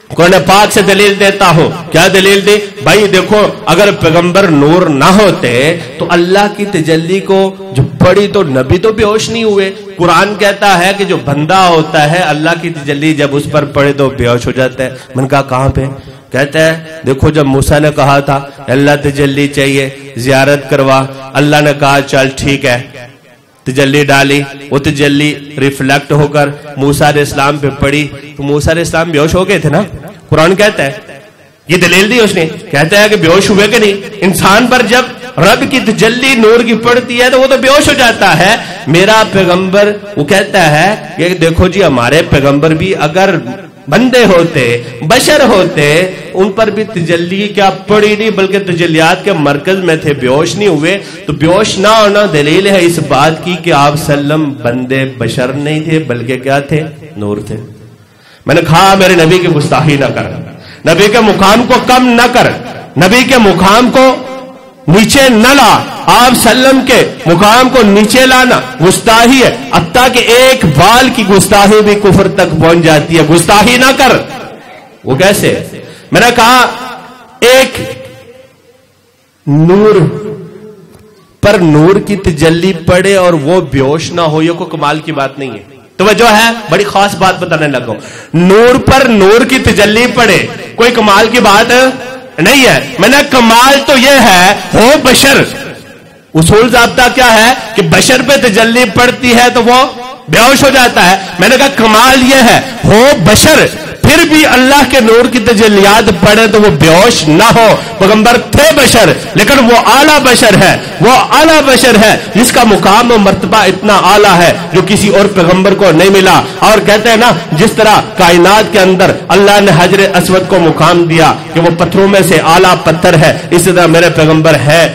قرآن پاک سے دلیل دیتا ہوں. کیا دلیل دی؟ بھائی دیکھو، اگر پیغمبر نور نہ ہوتے تو اللہ کی تجلی کو جو پڑھی تو نبی تو بے ہوش نہیں ہوئے. قرآن کہتا ہے کہ جو بندہ ہوتا ہے اللہ کی تجلی جب اس پر پڑھے تو بے ہوش ہو جاتا ہے. من کہا کہاں پہ؟ کہتا ہے دیکھو، جب موسیٰ نے کہا تھا اللہ تجلی چاہیے، زیارت کروا، اللہ نے کہا چل ٹھیک ہے، تجلی ڈالی. وہ تجلی ریفلیکٹ ہو کر موسیٰ علیہ السلام پہ پڑی تو موسیٰ علیہ السلام بے ہوش ہو گئے تھے نا. قرآن کہتا ہے، یہ دلیل دی اس نے، کہتا ہے کہ بے ہوش ہوئے کہ نہیں. انسان پر جب رب کی تجلی نور کی پڑتی ہے تو وہ تو بے ہوش ہو جاتا ہے. میرا پیغمبر وہ کہتا ہے کہ دیکھو جی، ہمارے پیغمبر بھی اگر بندے ہوتے، بشر ہوتے، ان پر بھی تجلی کیا پڑی نہیں بلکہ تجلیات کے مرکز میں تھے، بے ہوش نہیں ہوئے. تو بے ہوش نہ ہونا دلیل ہے اس بات کی کہ آپ سلم بندے بشر نہیں تھے بلکہ کیا تھے؟ نور تھے. میں نے کہا میرے نبی کی گستاخی نہ کر، نبی کے مقام کو کم نہ کر، نبی کے مقام کو نیچے نہ لا. آپ سلم کے مقام کو نیچے لانا گستاخی ہے. حتیٰ کہ ایک بال کی گستاخی بھی کفر تک پہنچ جاتی ہے. گستاخی نہ کر. وہ کیسے؟ میں نے کہا ایک نور پر نور کی تجلی پڑے اور وہ بے ہوش نہ ہو، یہ کوئی کمال کی بات نہیں ہے. توجہ ہے، بڑی خاص بات بتانے لگا. نور پر نور کی تجلی پڑے کوئی کمال کی بات نہیں ہے. میں نے کمال تو یہ ہے ہو بشر. اصول ضابطہ کیا ہے کہ بشر پہ تجلی پڑتی ہے تو وہ بے ہوش ہو جاتا ہے. میں نے کہا کمال یہ ہے ہو بشر، پھر بھی اللہ کے نور کی تجلیات پڑھے تو وہ بے ہوش نہ ہو. پیغمبر تھے بشر، لیکن وہ اعلیٰ بشر ہے، وہ اعلیٰ بشر ہے جس کا مقام و مرتبہ اتنا اعلیٰ ہے جو کسی اور پیغمبر کو نہیں ملا. اور کہتے ہیں نا، جس طرح کائنات کے اندر اللہ نے حجر اسود کو مقام دیا کہ وہ پتھروں میں سے اعلیٰ پتھر ہے، اسی طرح میرے پیغمبر ہے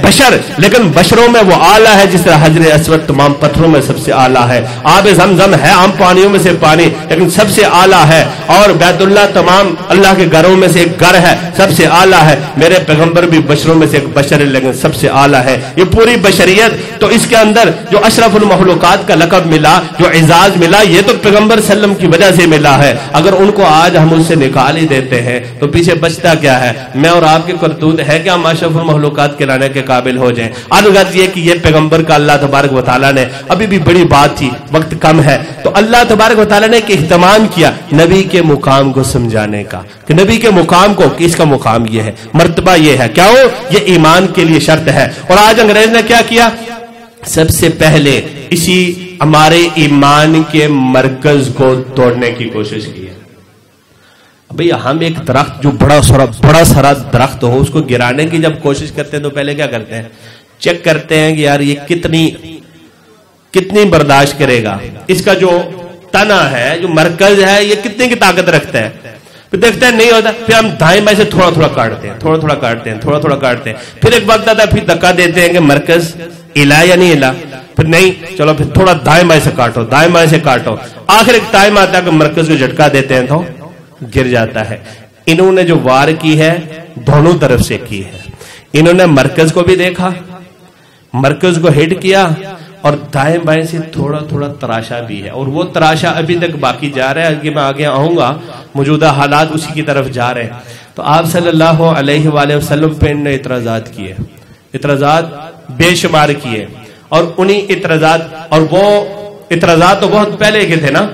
بشر، لیکن بشروں میں وہ اعلیٰ ہے جس طرح حجر اسود تمام پتھروں میں سب سے اعلیٰ ہے. آب زمزم ہے عام پانیوں میں سے پانی، لیکن سب سے اعلیٰ ہے. اور بیت اللہ تمام اللہ کے گھروں میں سے ایک گھر ہے، سب سے اعلیٰ ہے. میرے پیغمبر بھی بشروں میں سے ایک بشر ہے لیکن سب سے اعلیٰ ہے. یہ پوری بشریت، تو اس کے اندر جو اشرف المخلوقات کا لقب ملا، جو اعزاز ملا، یہ تو پیغمبر صلی اللہ علیہ وسلم کی وجہ سے ملا ہے. اگر ان کو آج ہم ان سے نکال ہی دیتے ہیں تو پیچھے بچتا کیا ہے؟ میں اور آپ کے کرتوت ہے کہ ہم اشرف المخلوقات کے لانے کے قابل ہو جائیں. الغرض یہ کہ یہ پیغمبر کا اللہ تبارک و تعالیٰ نے، ابھی بھی بڑی بات تھی، وقت کم ہے، تو اللہ تبارک و تعالیٰ نے ایک اہتمام کیا. نبی کے مقام کو سمجھانے کا کہ نبی کے مقام کو، کہ اس کا مقام یہ ہے، مرتبہ یہ ہے، کیا ہو یہ ایمان کے لیے شرط ہے۔ اور آج انگریز نے کیا کیا؟ سب سے پہلے اسی ہمارے ایمان کے مرکز کو توڑنے کی کوشش کی ہے۔ بھئی ہم ایک درخت جو بڑا سارا درخت ہو، اس کو گرانے کی جب کوشش کرتے ہیں تو پہلے کیا کرتے ہیں؟ چیک کرتے ہیں کہ یار یہ کتنی برداشت کرے گا، اس کا جو تنا ہے، جو مرکز ہے، یہ کتنی کی طاقت رکھتا ہے۔ پھر دیکھتے ہیں نہیں ہوتا، پھر ہم دائیں بائیں سے تھوڑا تھوڑا کاٹتے ہیں، تھوڑا تھوڑا کاٹتے ہیں، تھوڑا تھوڑا کاٹتے ہیں۔ پھر ایک وقت آتا ہے، پھر دھکا دیتے ہیں کہ مرکز ہلا یا نہیں ہلا، پھر نہیں، چلو پھر تھوڑا دائیں بائیں سے کاٹو، دائیں بائیں سے کاٹو۔ آخر ایک ٹائم آتا ہے کہ مرکز کو جھٹکا دیتے ہیں تو گر جاتا ہے۔ انہوں نے جو وار کی ہے دونوں طرف سے کی ہے، انہوں نے مرکز کو بھی دیکھا، مرکز کو ہٹ کیا، اور دائیں بائیں سے تھوڑا تھوڑا تراشا بھی ہے، اور وہ تراشا ابھی تک باقی جا رہا ہے۔ کہ میں آگے آؤں گا، موجودہ حالات اسی کی طرف جا رہے ہیں۔ تو آپ صلی اللہ علیہ وآلہ وسلم پہ انہوں نے اعتراضات کیے، اعتراضات بے شمار کیے، اور انہی اعتراضات، اور وہ اعتراضات تو بہت پہلے کے تھے نا،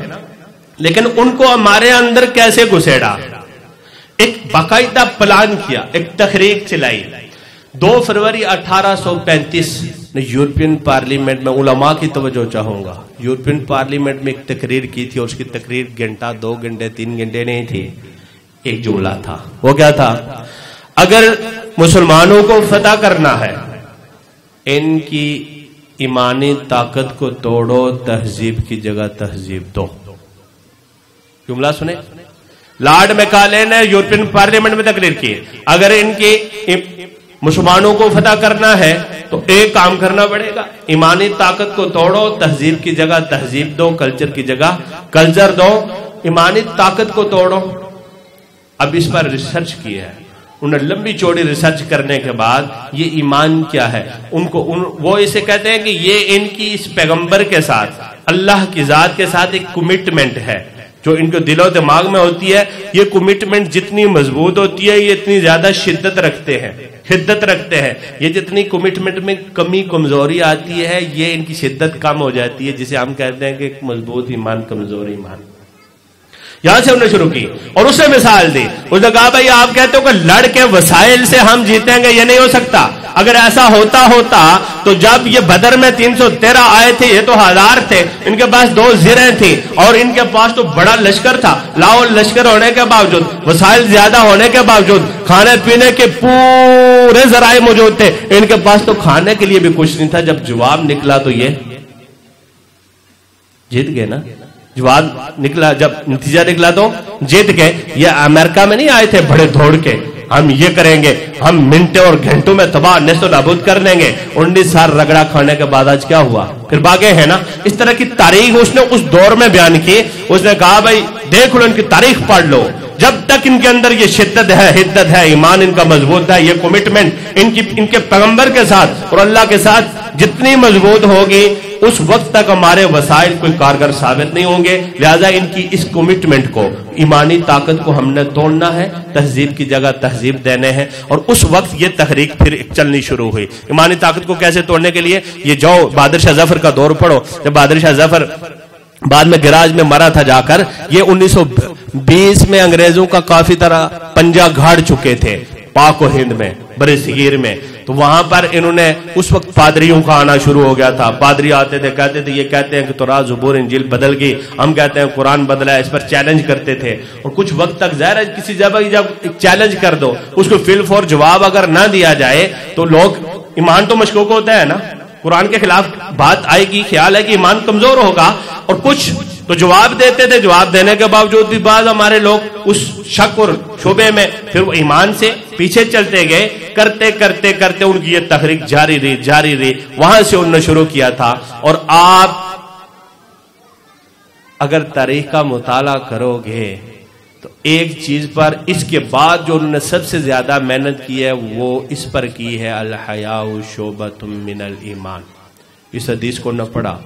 لیکن ان کو ہمارے اندر کیسے گھسیڑا؟ ایک باقاعدہ پلان کیا، ایک تحریک چلائی۔ 2 فروری 1835 نے یورپین پارلیمنٹ میں، علماء کی توجہ چاہوں گا، یورپین پارلیمنٹ میں ایک تقریر کی تھی، اور اس کی تقریر گھنٹہ 2 گھنٹے 3 گھنٹے نہیں تھی، ایک جملہ تھا۔ وہ کیا تھا؟ اگر مسلمانوں کو فتح کرنا ہے، ان کی ایمانی طاقت کو توڑو، تہذیب کی جگہ تہذیب دو۔ جملہ سنیں، لارڈ میکالے نے یورپین پارلیمنٹ میں تقریر کی، اگر ان کی مسلمانوں کو فتح کرنا ہے تو ایک کام کرنا پڑے گا، ایمانی طاقت کو توڑو، تہذیب کی جگہ تہذیب دو، کلچر کی جگہ کلچر دو، ایمانی طاقت کو توڑو۔ اب اس پر ریسرچ کی ہے انہیں، لمبی چوڑی ریسرچ کرنے کے بعد یہ ایمان کیا ہے، وہ اسے کہتے ہیں کہ یہ ان کی اس پیغمبر کے ساتھ، اللہ کی ذات کے ساتھ ایک کمٹمنٹ ہے جو ان کے دل و دماغ میں ہوتی ہے۔ یہ کمٹمنٹ جتنی مضبوط ہوتی ہے، یہ اتنی زیادہ شدت رکھتے ہیں، حدت رکھتے ہیں۔ یہ جتنی کمٹمنٹ میں کمی کمزوری آتی ہے، یہ ان کی شدت کم ہو جاتی ہے، جسے ہم کہتے ہیں کہ ایک مضبوط ایمان، کمزور ایمان۔ یہاں سے انہوں نے شروع کی، اور اسے مثال دی۔ اس نے کہا بھائی آپ کہتے ہو کہ لڑ کے وسائل سے ہم جیتیں گے، یہ نہیں ہو سکتا۔ اگر ایسا ہوتا تو جب یہ بدر میں 313 آئے تھے، یہ تو 1000 تھے، ان کے پاس 2 زرہیں تھیں، اور ان کے پاس تو بڑا لشکر تھا، لاؤ لشکر ہونے کے باوجود، وسائل زیادہ ہونے کے باوجود، کھانے پینے کے پورے ذرائع موجود تھے، ان کے پاس تو کھانے کے لیے بھی کچھ نہیں تھا۔ جب جواب نکلا تو یہ جیت گئے نا، جواب نکلا، جب نتیجہ نکلا تو جیت گئے۔ یہ امریکہ میں نہیں آئے تھے بڑے دوڑ کے، ہم یہ کریں گے، ہم منٹوں اور گھنٹوں میں تباہ نیست و نابود کر دیں گے۔ 19 سال رگڑا کھانے کے بعد آج کیا ہوا؟ پھر باغے ہیں نا۔ اس طرح کی تاریخ اس نے اس دور میں بیان کی۔ اس نے کہا بھائی دیکھ لو، ان کی تاریخ پڑھ لو، جب تک ان کے اندر یہ شدت ہے، حدت ہے، ایمان ان کا مضبوط ہے، یہ کمٹمنٹ ان کے پیغمبر کے ساتھ اور اللہ کے ساتھ جتنی مضبوط ہوگی، اس وقت تک ہمارے وسائل کوئی کارگر ثابت نہیں ہوں گے۔ لہذا ان کی اس کمٹمنٹ کو، ایمانی طاقت کو ہم نے توڑنا ہے، تہذیب کی جگہ تہذیب دینے ہیں۔ اور اس وقت یہ تحریک پھر چلنی شروع ہوئی۔ ایمانی طاقت کو کیسے توڑنے کے لیے؟ یہ جاؤ بہادر شاہ ظفر کا دور پڑھو، جب بہادر شاہ ظفر بعد میں گراج میں مرا تھا جا کر، یہ 1920 میں انگریزوں کا کافی طرح پنجہ گھاڑ چکے تھے پاک و ہند میں، برے صغیر میں۔ تو وہاں پر انہوں نے اس وقت پادریوں کا آنا شروع ہو گیا تھا۔ پادری آتے تھے، کہتے تھے، یہ کہتے ہیں کہ تورات زبور انجیل بدل گئی، ہم کہتے ہیں قرآن بدلا ہے، اس پر چیلنج کرتے تھے۔ اور کچھ وقت تک ظاہر ہے کسی جگہ جب چیلنج کر دو، اس کو فل فور جواب اگر نہ دیا جائے تو لوگ، ایمان تو مشکوک ہوتا ہے نا، قرآن کے خلاف بات آئے گی، خیال ہے کہ ایمان کمزور ہوگا، اور کچھ تو جواب دیتے تھے، جواب دینے کے باوجود بھی بعض ہمارے لوگ اس شک اور شبے میں پھر وہ ایمان سے پیچھے چلتے گئے، کرتے کرتے کرتے ان کی یہ تحریک جاری رہی۔ وہاں سے انہوں نے شروع کیا تھا۔ اور آپ اگر تاریخ کا مطالعہ کرو گے تو ایک چیز پر اس کے بعد جو انہوں نے سب سے زیادہ محنت کی ہے وہ اس پر کی ہے، الحیاء شعبۃ من الایمان۔ اس حدیث کو نہ پڑھا،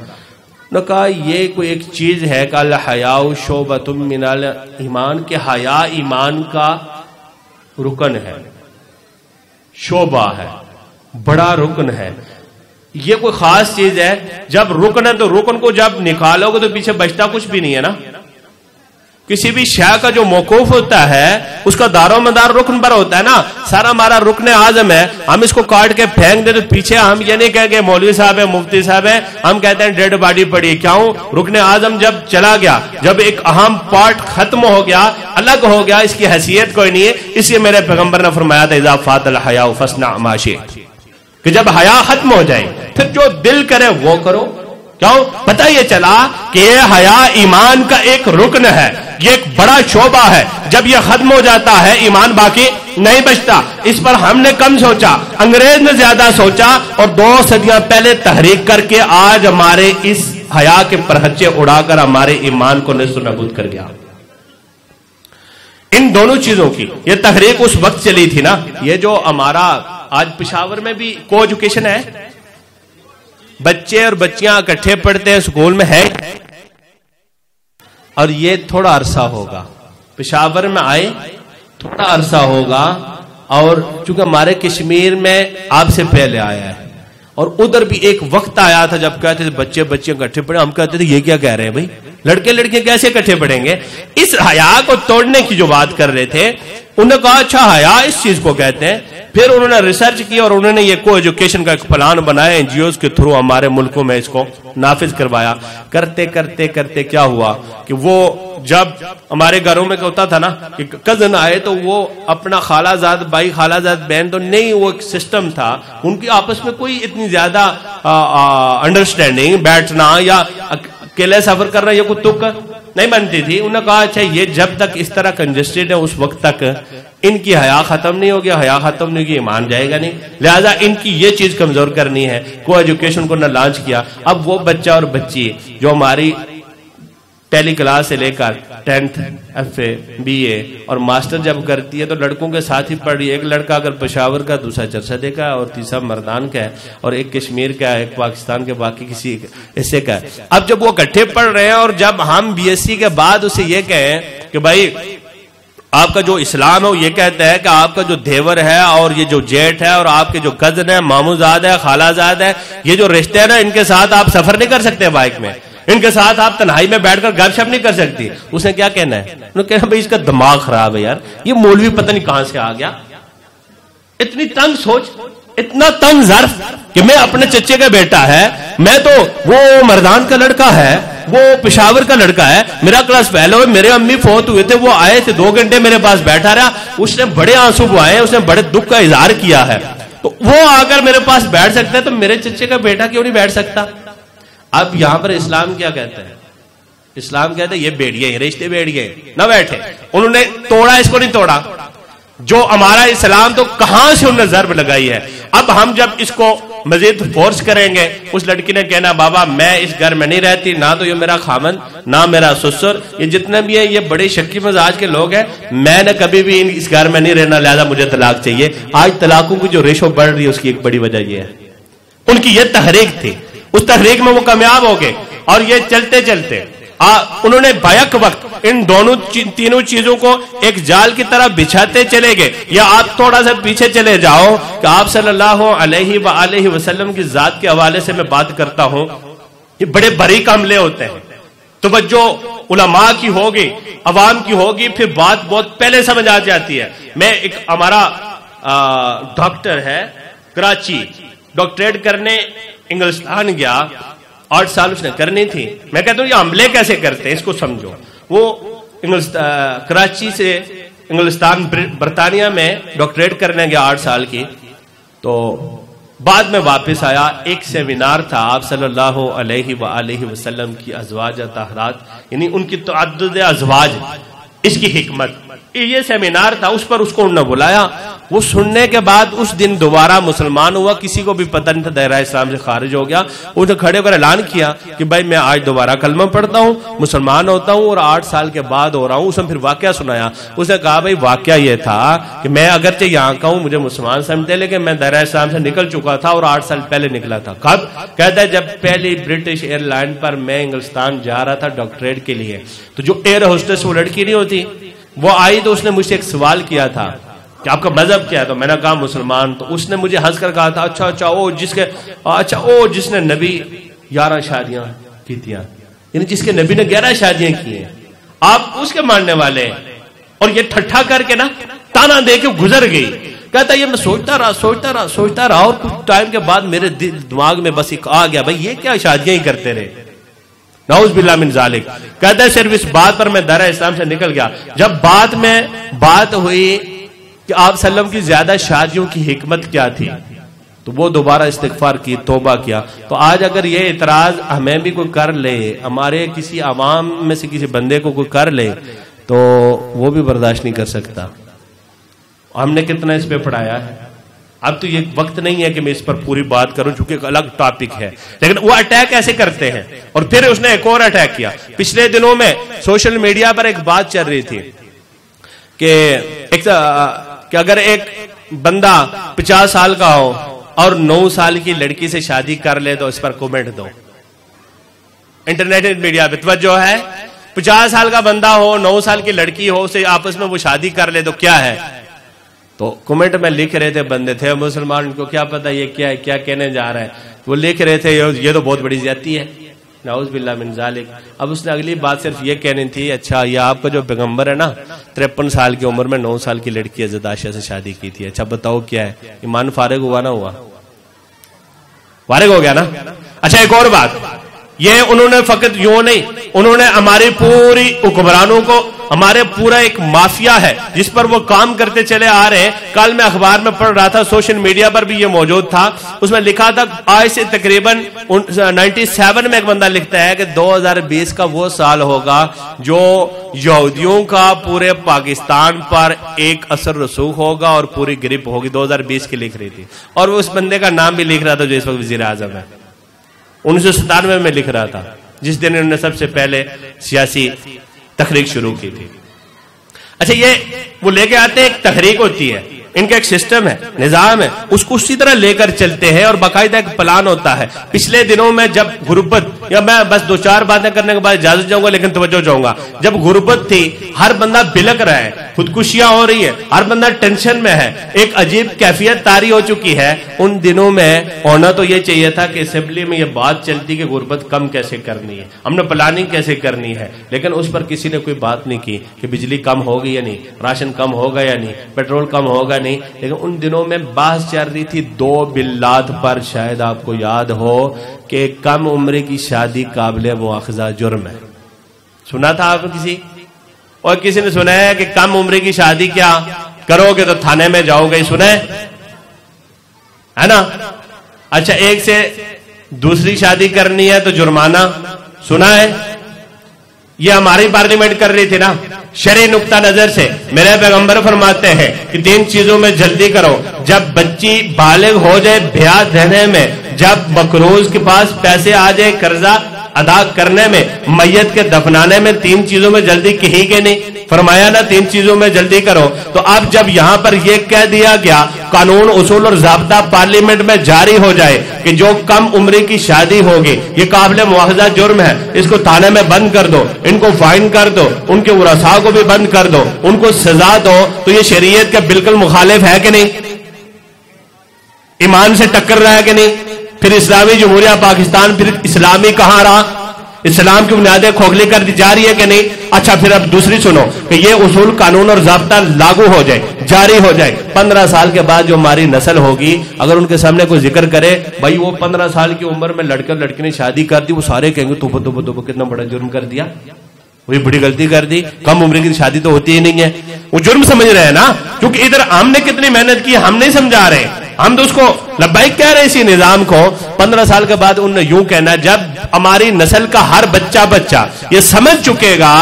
نہ کہا یہ کوئی ایک چیز ہے کہ الحیاء شعبۃ من الایمان، کہ حیا ایمان کا رکن ہے، شعبہ ہے، بڑا رکن ہے، یہ کوئی خاص چیز ہے۔ جب رکن ہے تو رکن کو جب نکالو گے تو پیچھے بچتا کچھ بھی نہیں ہے نا۔ کسی بھی شے کا جو موقوف ہوتا ہے اس کا دار و مدار رکن پر ہوتا ہے نا. سارا ہمارا رکن اعظم ہے, ہم اس کو کاٹ کے پھینک دے تو پیچھے ہم یہ نہیں کہیں گے مولوی صاحب ہے, مفتی صاحب ہے, ہم کہتے ہیں ڈیڈ باڈی پڑی. کیوں؟ رکن اعظم جب چلا گیا, جب ایک اہم پارٹ ختم ہو گیا, الگ ہو گیا, اس کی حیثیت کوئی نہیں ہے. اس لیے میرے پیغمبر نے فرمایا تھا اذا فات الحیاء فاصنع ما شئت, کہ جب حیا ختم ہو جائے پھر جو دل کرے وہ کرو. کیوں؟ پتہ یہ چلا کہ یہ حیا ایمان کا ایک رکن ہے, یہ ایک بڑا شعبہ ہے. جب یہ ختم ہو جاتا ہے ایمان باقی نہیں بچتا. اس پر ہم نے کم سوچا, انگریز نے زیادہ سوچا, اور 2 صدیاں پہلے تحریک کر کے آج ہمارے اس حیا کے پرہچے اڑا کر ہمارے ایمان کو نیست و نابود کر گیا. ان دونوں چیزوں کی یہ تحریک اس وقت چلی تھی نا. یہ جو ہمارا آج پشاور میں بھی کو ایجوکیشن ہے, بچے اور بچیاں اکٹھے پڑھتے ہیں اسکول میں ہے, اور یہ تھوڑا عرصہ ہوگا پشاور میں آئے, تھوڑا عرصہ ہوگا. اور چونکہ ہمارے کشمیر میں آپ سے پہلے آیا ہے, اور ادھر بھی ایک وقت آیا تھا جب کہتے تھے بچے بچیاں اکٹھے پڑھیں. ہم کہتے تھے یہ کیا کہہ رہے ہیں بھائی, لڑکے لڑکیاں کیسے اکٹھے پڑھیں گے؟ اس حیا کو توڑنے کی جو بات کر رہے تھے, انہوں نے کہا اچھا حیا اس چیز کو کہتے ہیں. پھر انہوں نے ریسرچ کی اور انہوں نے یہ کو ایجوکیشن کا ایک پلان بنایا, این جی اوز کے تھرو ہمارے ملکوں میں اس کو نافذ کروایا. کرتے کرتے کرتے کیا ہوا کہ وہ جب ہمارے گھروں میں ہوتا تھا نا کہ کزن آئے تو وہ اپنا خالہ زاد بھائی خالہ زاد بہن تو نہیں, وہ ایک سسٹم تھا ان کی آپس میں کوئی اتنی زیادہ انڈرسٹینڈنگ, بیٹھنا یا اکیلے سفر کرنا یہ کوئی تک نہیں بنتی تھی. انہوں نے کہا اچھا یہ جب تک اس طرح کنجسٹڈ ہے اس وقت تک ان کی حیا ختم نہیں ہوگی, حیا ختم نہیں ہوگی ایمان جائے گا نہیں. لہذا ان کی یہ چیز کمزور کرنی ہے. کو ایجوکیشن کو نہ لانچ کیا. اب وہ بچہ اور بچی جو ہماری پہلی کلاس سے لے کر 10th ایف اے بی اے اور ماسٹر جب کرتی ہے تو لڑکوں کے ساتھ ہی پڑھ رہی ہے. ایک لڑکا اگر پشاور کا, دوسرا چرسدے کا, اور تیسرا مردان کا ہے, اور ایک کشمیر کا ہے, ایک پاکستان کے, باقی کسی حصے کا ہے. اب جب وہ اکٹھے پڑھ رہے ہیں اور جب ہم بی ایس سی کے بعد اسے یہ کہیں کہ بھائی آپ کا جو اسلام ہے وہ یہ کہتا ہے کہ آپ کا جو دیور ہے اور یہ جو جیٹ ہے اور آپ کے جو کزن ہے, مامو زاد ہے, خالہ زاد ہے, یہ جو رشتے ہیں نا ان کے ساتھ آپ سفر نہیں کر سکتے بائک میں, ان کے ساتھ آپ تنہائی میں بیٹھ کر گپ شپ نہیں کر سکتی. اس نے کیا کہنا ہے؟ انہوں نے کہنا بھائی اس کا دماغ خراب ہے یار, یہ مولوی پتہ نہیں کہاں سے آ گیا. اتنی تنگ سوچ, اتنا تنگ ظرف کہ میں اپنے چچے کا بیٹا ہے, میں تو وہ مردان کا لڑکا ہے, وہ پشاور کا لڑکا ہے, میرا کلاس فیل ہوئے, میرے امی فوت ہوئے تھے, وہ آئے تھے 2 گھنٹے میرے پاس بیٹھا رہا, اس نے بڑے آنسو بہائے, اس نے بڑے دکھ کا اظہار کیا ہے, تو وہ آ کر میرے پاس بیٹھ سکتا ہے تو میرے چچے کا بیٹا کیوں نہیں بیٹھ سکتا؟ اب یہاں پر اسلام کیا کہتا ہے؟ اسلام کہتا ہے یہ بیڑیے ہیں, رشتے بیڑیے نہ بیٹھے. انہوں نے توڑا, اس کو نہیں توڑا. جو ہمارا اسلام تو کہاں سے انہوں نے ضرب لگائی ہے. اب ہم جب اس کو مزید فورس کریں گے, اس لڑکی نے کہنا بابا میں اس گھر میں نہیں رہتی, نہ تو یہ میرا خامن نہ میرا سسر, یہ جتنے بھی ہیں یہ بڑے شکی مزاج کے لوگ ہیں, میں نے کبھی بھی اس گھر میں نہیں رہنا, لہذا مجھے طلاق چاہیے. آج طلاقوں کی جو ریشو بڑھ رہی ہے اس کی ایک بڑی وجہ یہ ہے, ان کی یہ تحریک تھی. اس تحریک میں وہ کامیاب ہو گئے, اور یہ چلتے چلتے انہوں نے بیک وقت ان دونوں تینوں چیزوں کو ایک جال کی طرح بچھاتے چلے گئے. یا آپ تھوڑا سا پیچھے چلے جاؤ کہ آپ صلی اللہ علیہ وآلہ وسلم کی ذات کے حوالے سے میں بات کرتا ہوں, یہ بڑے باریک عملے ہوتے ہیں. توجہ علماء کی ہوگی, عوام کی ہوگی, پھر بات بہت پہلے سمجھ آ جاتی ہے. میں ایک ہمارا ڈاکٹر ہے کراچی, ڈاکٹریٹ کرنے انگلستان گیا, 8 سال اس نے کرنی تھی. میں کہتا ہوں یہ عملے کیسے کرتے ہیں اس کو سمجھو. وہ کراچی سے انگلستان برطانیہ میں ڈاکٹریٹ کرنے گیا 8 سال کی, تو بعد میں واپس آیا. ایک سیمینار تھا آپ صلی اللہ علیہ وآلہ وسلم کی ازواج طاہرات, یعنی ان کی تعدد ازواج, اس کی حکمت, یہ سیمینار تھا. اس پر اس کو انہوں نے بلایا. وہ سننے کے بعد اس دن دوبارہ مسلمان ہوا, کسی کو بھی پتہ نہیں تھا, دائرہ اسلام سے خارج ہو گیا. اس نے کھڑے ہو کر اعلان کیا کہ بھائی میں آج دوبارہ کلمہ پڑھتا ہوں, مسلمان ہوتا ہوں, اور 8 سال کے بعد ہو رہا ہوں. اس نے پھر واقعہ سنایا. اس نے کہا بھائی واقعہ یہ تھا کہ میں اگرچہ یہاں کا ہوں, مجھے مسلمان سمجھتے, لیکن میں دائرہ اسلام سے نکل چکا تھا اور 8 سال پہلے نکلا تھا. کب؟ کہتا ہے جب پہلی برٹش ایئر لائن پر میں انگلستان جا رہا تھا ڈاکٹریٹ کے لیے, تو جو ایئر ہوسٹس وہ لڑکی نہیں ہوتی, وہ آئی تو اس نے مجھ سے ایک سوال کیا تھا کہ آپ کا مذہب کیا ہے؟ تو میں نے کہا مسلمان. تو اس نے مجھے ہنس کر کہا تھا اچھا او جس نے نبی 11 شادیاں کی تھیں, یعنی جس کے نبی نے 11 شادیاں کی ہیں. آپ اس کے ماننے والے ہیں، اور یہ ٹھٹھا کر کے نا تانا دے کے گزر گئی. کہتا یہ میں سوچتا رہا اور کچھ ٹائم کے بعد میرے دماغ میں بس ایک آ گیا، بھائی یہ کیا شادیاں ہی کرتے رہے. نعوذ باللہ من ذالک. کہتا ہے صرف اس بات پر میں دائرہ اسلام سے نکل گیا. جب بعد میں بات ہوئی کہ آپ صلی اللہ علیہ وسلم کی زیادہ شادیوں کی حکمت کیا تھی تو وہ دوبارہ استغفار کی، توبہ کیا. تو آج اگر یہ اعتراض ہمیں بھی کوئی کر لے، ہمارے کسی عوام میں سے کسی بندے کو کوئی کر لے تو وہ بھی برداشت نہیں کر سکتا. ہم نے کتنا اس پہ پڑھایا ہے. اب تو یہ وقت نہیں ہے کہ میں اس پر پوری بات کروں چونکہ ایک الگ ٹاپک ہے، لیکن وہ اٹیک ایسے کرتے ہیں. اور پھر اس نے ایک اور اٹیک کیا. پچھلے دنوں میں سوشل میڈیا پر ایک بات چل رہی تھی کہ اگر ایک بندہ 50 سال کا ہو اور 9 سال کی لڑکی سے شادی کر لے تو اس پر کومنٹ دو. انٹرنیٹ میڈیا پہ توجہ ہے. 50 سال کا بندہ ہو، 9 سال کی لڑکی ہو، اسے آپس میں وہ شادی کر لے تو کیا ہے. تو کمنٹ میں لکھ رہے تھے، بندے تھے مسلمان، ان کو کیا پتا یہ کیا ہے، کیا کہنے جا رہا ہے. وہ لکھ رہے تھے یہ تو بہت بڑی زیادتی ہے، نعوذ باللہ من ذالک. اب اس نے اگلی بات صرف یہ کہنی تھی، اچھا یہ آپ کا جو پیغمبر ہے نا 53 سال کی عمر میں 9 سال کی لڑکی حضرت عائشہ سے شادی کی تھی، اچھا بتاؤ کیا ہے. ایمان فارغ ہوا نہ ہوا؟ فارغ ہو گیا نا. اچھا ایک اور بات، یہ انہوں نے فقط یوں نہیں، انہوں نے ہماری پوری حکمرانوں کو، ہمارے پورا ایک مافیا ہے جس پر وہ کام کرتے چلے آ رہے ہیں. کل میں اخبار میں پڑھ رہا تھا، سوشل میڈیا پر بھی یہ موجود تھا، اس میں لکھا تھا آج سے تقریباً 97 میں ایک بندہ لکھتا ہے کہ 2020 کا وہ سال ہوگا جو یہودیوں کا پورے پاکستان پر ایک اثر رسوخ ہوگا اور پوری گرپ ہوگی. 2020 کی لکھ رہی تھی، اور وہ اس بندے کا نام بھی لکھ رہا تھا جو اس وقت وزیر اعظم ہے. 1997 میں لکھ رہا تھا، جس دن انہوں نے سب سے پہلے سیاسی تحریک شروع کی تھی. اچھا یہ وہ لے کے آتے ہیں، ایک تحریک ہوتی ہے، ان کا ایک سسٹم ہے، نظام ہے، اس کو اسی طرح لے کر چلتے ہیں اور باقاعدہ ایک پلان ہوتا ہے. پچھلے دنوں میں جب غربت، یا میں بس 2-4 باتیں کرنے کے بعد اجازت چاہوں گا لیکن توجہ چاہوں گا، جب غربت تھی ہر بندہ بلک رہا ہے، خودکشیاں ہو رہی ہے، ہر بندہ ٹینشن میں ہے، ایک عجیب کیفیت طاری ہو چکی ہے. ان دنوں میں ہونا تو یہ چاہیے تھا کہ اسمبلی میں یہ بات چلتی کہ غربت کم کیسے کرنی ہے، ہم نے پلاننگ کیسے کرنی ہے، لیکن اس پر کسی نے کوئی بات نہیں کی کہ بجلی کم ہوگی یا نہیں، راشن کم ہوگا یا نہیں، پیٹرول کم ہوگا نہیں. لیکن ان دنوں میں بحث چل رہی تھی 2 بلات پر. شاید آپ کو یاد ہو کہ کم عمر کی شادی قابل مواخذہ جرم ہے. سنا تھا آپ کسی؟ اور کسی نے سنا ہے کہ کم عمر کی شادی کیا کرو گے تو تھانے میں جاؤ گے؟ سنا ہے نا. اچھا ایک سے دوسری شادی کرنی ہے تو جرمانہ، سنا ہے؟ یہ ہماری پارلیمنٹ کر رہی تھی نا. شرعی نقطہ نظر سے میرے پیغمبر فرماتے ہیں کہ 3 چیزوں میں جلدی کرو. جب بچی بالغ ہو جائے بیاہ دینے میں، جب مقروض کے پاس پیسے آ جائے قرضہ ادا کرنے میں، میت کے دفنانے میں. 3 چیزوں میں جلدی کہیں کہ نہیں؟ فرمایا نا 3 چیزوں میں جلدی کرو. تو اب جب یہاں پر یہ کہہ دیا گیا قانون اصول اور ضابطہ پارلیمنٹ میں جاری ہو جائے کہ جو کم عمری کی شادی ہوگی یہ قابل مواخذہ جرم ہے، اس کو تھانے میں بند کر دو، ان کو فائن کر دو، ان کے ورثاء کو بھی بند کر دو، ان کو سزا دو، تو یہ شریعت کے بالکل مخالف ہے کہ نہیں؟ ایمان سے ٹکر رہا ہے کہ نہیں؟ پھر اسلامی جمہوریہ پاکستان پھر اسلامی کہاں رہا؟ اسلام کی بنیادیں کھوکھلی کر دی جا رہی ہے کہ نہیں؟ اچھا پھر اب دوسری سنو کہ یہ اصول قانون اور ضابطہ لاگو ہو جائے، جاری ہو جائے. 15 سال کے بعد جو ہماری نسل ہوگی اگر ان کے سامنے کوئی ذکر کرے بھائی وہ 15 سال کی عمر میں لڑکا لڑکی نے شادی کر دی، وہ سارے کہیں گے تو کتنا بڑا جرم کر دیا، وہی بڑی غلطی کر دی. کم عمر کی شادی تو ہوتی ہی نہیں ہے. وہ جرم سمجھ رہے ہیں نا، کیونکہ ادھر ہم نے کتنی محنت کی ہم نہیں سمجھا رہے، ہم تو اس کو لبیک کہہ رہے اسی نظام کو. 15 سال کے بعد انہوں نے یوں کہنا جب ہماری نسل کا ہر بچہ یہ سمجھ چکے گا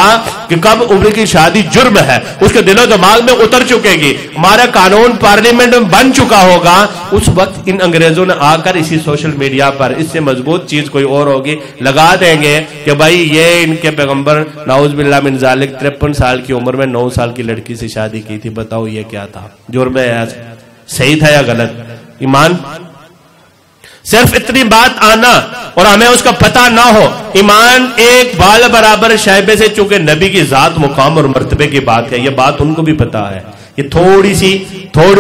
کہ کب عمر کی شادی جرم ہے، اس کے دل و دماغ میں اتر چکے گی، ہمارا قانون پارلیمنٹ میں بن چکا ہوگا، اس وقت ان انگریزوں نے آ کر اسی سوشل میڈیا پر اس سے مضبوط چیز کوئی اور ہوگی لگا دیں گے کہ بھائی یہ ان کے پیغمبر نعوذ باللہ من ذالک 53 سال کی عمر میں 9 سال کی لڑکی سے شادی کی تھی. بتاؤ یہ کیا تھا؟ جرم ہے؟ صحیح تھا یا غلط؟ ایمان صرف اتنی بات آنا اور ہمیں اس کا پتہ نہ ہو. ایمان ایک بال برابر شائبے سے، چونکہ نبی کی ذات مقام اور مرتبے کی بات ہے، یہ بات ان کو بھی پتا ہے. یہ تھوڑی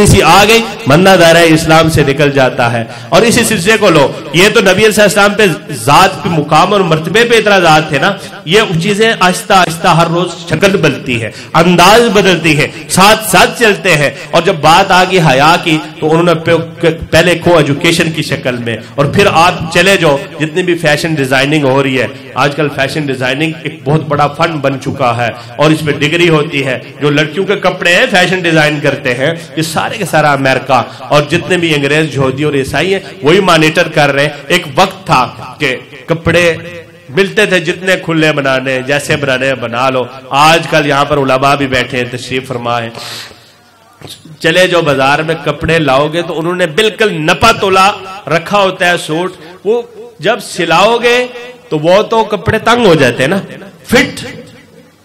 سی آ گئی بندہ دائرہ اسلام سے نکل جاتا ہے. اور اسی سلسلے کو لو, یہ تو نبی علیہ السلام پہ ذات پہ مقام اور مرتبے پہ اعتراضات تھے نا, یہ چیزیں آہستہ آہستہ ہر روز شکل بدلتی ہے, انداز بدلتی ہے, ساتھ ساتھ چلتے ہیں. اور جب بات آ گئی حیا کی تو انہوں نے پہلے کو ایجوکیشن کی شکل میں, اور پھر آپ چلے جو جتنی بھی فیشن ڈیزائننگ ہو رہی ہے آج کل, فیشن ڈیزائننگ ایک بہت بڑا فن بن چکا ہے, اور اس پہ ڈگری ہوتی ہے. جو لڑکیوں کے کپڑے ہیں فیشن ڈیزائن کرتے ہیں, یہ سارے کے سارا امریکہ اور جتنے بھی انگریز یہودی اور عیسائی ہیں وہی مانیٹر کر رہے ہیں. ایک وقت تھا کہ کپڑے ملتے تھے جتنے کھلے بنانے جیسے بنانے بنا لو. آج کل یہاں پر علماء بھی بیٹھے ہیں, تشریف فرما ہے, چلے جو بازار میں کپڑے لاؤ گے تو انہوں نے بالکل نپا تولا رکھا ہوتا ہے سوٹ, وہ جب سلاؤ گے تو وہ تو کپڑے تنگ ہو جاتے ہیں نا, فٹ.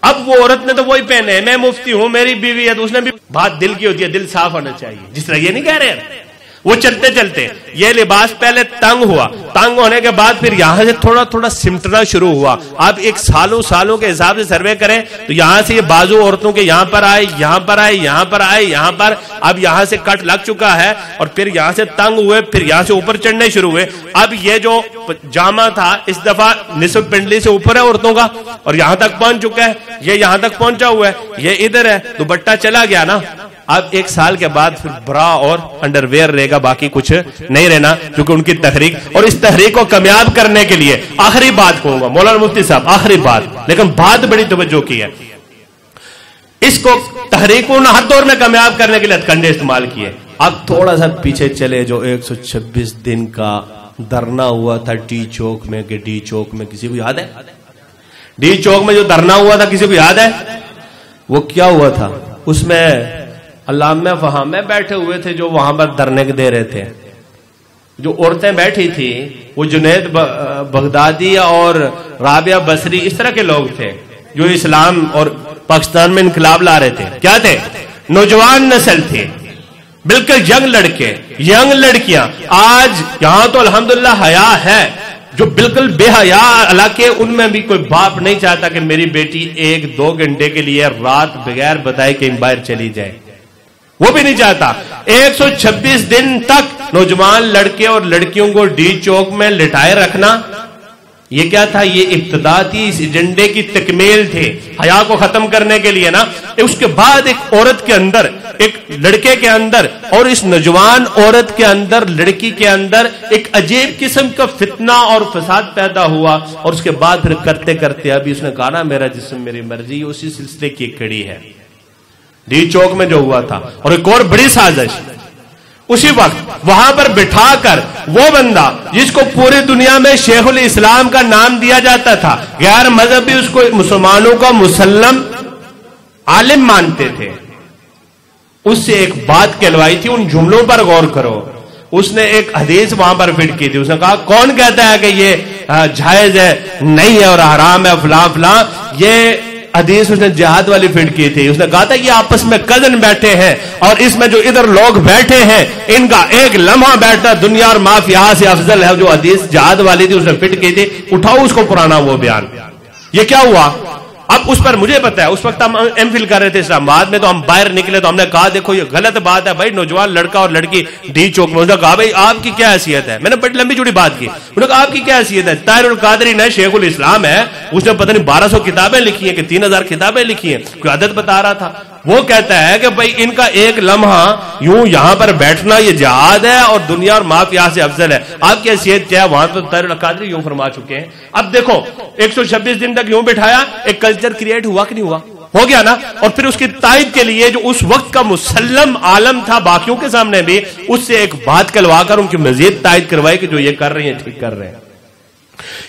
اب وہ عورت نے تو وہی پہنے, میں مفتی ہوں میری بیوی ہے تو اس نے بھی بات دل کی ہوتی ہے, دل صاف ہونا چاہیے. جس طرح یہ نہیں کہہ رہے, وہ چلتے چلتے یہ لباس پہلے تنگ ہوا, تنگ ہونے کے بعد پھر یہاں سے تھوڑا تھوڑا سمٹنا شروع ہوا. آپ ایک سالوں کے حساب سے سروے کریں تو یہاں سے یہ بازو عورتوں کے یہاں پر آئے, یہاں پر آئے, یہاں پر آئے, یہاں پر, اب یہاں سے کٹ لگ چکا ہے, اور پھر یہاں سے تنگ ہوئے, پھر یہاں سے اوپر چڑھنے شروع ہوئے. اب یہ جو جامع تھا اس دفعہ نصف پنڈلی سے اوپر ہے عورتوں کا, اور یہاں تک پہنچ چکا ہے, یہ یہاں تک پہنچا ہوا ہے, یہ ادھر ہے, دوپٹہ چلا گیا نا. اب ایک سال کے بعد پھر برا اور انڈر ویئر رہے گا, باقی کچھ نہیں رہنا, کیونکہ ان کی تحریک. اور اس تحریک کو کامیاب کرنے کے لیے آخری بات کہوں گا مولانا مفتی صاحب, آخری بات, لیکن بات بڑی توجہ کی ہے, اس کو تحریک کو ہر دور میں کامیاب کرنے کے لیے ہتھکنڈے استعمال کیے. اب تھوڑا سا پیچھے چلے, جو 126 دن کا دھرنا ہوا تھا ڈی چوک میں, کہ ڈی چوک میں کسی کو یاد ہے, ڈی چوک میں جو دھرنا ہوا تھا کسی کو یاد ہے, وہ کیا ہوا تھا؟ اس میں علامہ فہامہ بیٹھے ہوئے تھے جو وہاں پر دھرنے دے رہے تھے. جو عورتیں بیٹھی تھی وہ جنید بغدادی اور رابعہ بصری, اس طرح کے لوگ تھے جو اسلام اور پاکستان میں انقلاب لا رہے تھے. کیا تھے؟ نوجوان نسل تھے, بالکل ینگ لڑکے, ینگ لڑکیاں. آج یہاں تو الحمدللہ حیا ہے, جو بالکل بے حیا علاقے ان میں بھی کوئی باپ نہیں چاہتا کہ میری بیٹی 1-2 گھنٹے کے لیے رات بغیر بتائے کہیں باہر چلی جائے, وہ بھی نہیں چاہتا. 126 دن تک نوجوان لڑکے اور لڑکیوں کو ڈی چوک میں لٹائے رکھنا, یہ کیا تھا؟ یہ ابتدا تھی, اس ایجنڈے کی تکمیل تھے حیا کو ختم کرنے کے لیے نا. اس کے بعد ایک عورت کے اندر, ایک لڑکے کے اندر, اور اس نوجوان عورت کے اندر, لڑکی کے اندر ایک عجیب قسم کا فتنہ اور فساد پیدا ہوا. اور اس کے بعد پھر کرتے کرتے ابھی اس نے کہا نا میرا جسم میری مرضی, اسی سلسلے کی کڑی ہے ڈی چوک میں جو ہوا تھا. اور ایک اور بڑی سازش, اسی وقت وہاں پر بٹھا کر وہ بندہ جس کو پوری دنیا میں شیخ الاسلام کا نام دیا جاتا تھا, غیر مذہبی اس کو مسلمانوں کا مسلم عالم مانتے تھے, اس سے ایک بات کہلوائی تھی. ان جملوں پر غور کرو. اس نے ایک حدیث وہاں پر فٹ کی تھی. اس نے کہا کون کہتا ہے کہ یہ جائز ہے, نہیں ہے, اور حرام ہے, فلاں فلاں. یہ حدیث اس نے جہاد والی فٹ کی تھی. اس نے کہا تھا یہ آپس میں کزن بیٹھے ہیں, اور اس میں جو ادھر لوگ بیٹھے ہیں ان کا ایک لمحہ بیٹھنا دنیا اور معاف یہاں سے افضل ہے. جو حدیث جہاد والی تھی اس نے فٹ کی تھی. اٹھاؤ اس کو پرانا وہ بیان. یہ کیا ہوا؟ اب اس پر مجھے پتا ہے, اس وقت ہم ایم فل کر رہے تھے اسلام آباد میں, تو ہم باہر نکلے تو ہم نے کہا دیکھو یہ غلط بات ہے بھائی, نوجوان لڑکا اور لڑکی ڈی چوک میں. اس نے کہا بھائی آپ کی کیا حیثیت ہے؟ میں نے بڑی لمبی چوڑی بات کی. انہوں نے کہا آپ کی کیا حیثیت ہے؟ طاہر القادری نے شیخ الاسلام ہے, اس نے پتہ نہیں 1200 کتابیں لکھی ہیں کہ 3000 کتابیں لکھی ہیں, کوئی عدد بتا رہا تھا. وہ کہتا ہے کہ بھائی ان کا ایک لمحہ یوں یہاں پر بیٹھنا یہ جہاد ہے, اور دنیا اور معاف یہاں سے افضل ہے. آپ کی حیثیت کیا ہے؟ وہاں تو طاہر القادری یوں فرما چکے ہیں. اب دیکھو 126 دن تک یوں بٹھایا, ایک کلچر کریٹ ہوا کہ نہیں ہوا؟ ہو گیا نا. اور پھر اس کی تائید کے لیے جو اس وقت کا مسلم عالم تھا باقیوں کے سامنے بھی, اس سے ایک بات کلوا کر ان کی مزید تائید کروائی کہ جو یہ کر رہے ہیں ٹھیک کر رہے ہیں.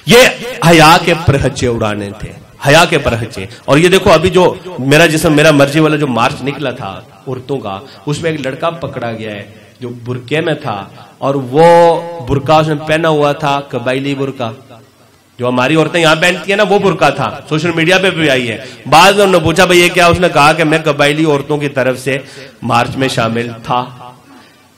یہ حیا کے پرہچے اڑانے تھے, حیا کے پرہچے. اور یہ دیکھو ابھی جو میرا جسم میرا مرضی والا جو مارچ نکلا تھا عورتوں کا, اس میں ایک لڑکا پکڑا گیا ہے جو برقعے میں تھا, اور وہ برقع اس نے پہنا ہوا تھا قبائلی برقع, جو ہماری عورتیں یہاں پہنتی ہیں نا وہ برقع تھا. سوشل میڈیا پہ بھی آئی ہے. بعض نے انہوں نے پوچھا بھئی یہ کیا؟ اس نے کہا کہ میں قبائلی عورتوں کی طرف سے مارچ میں شامل تھا.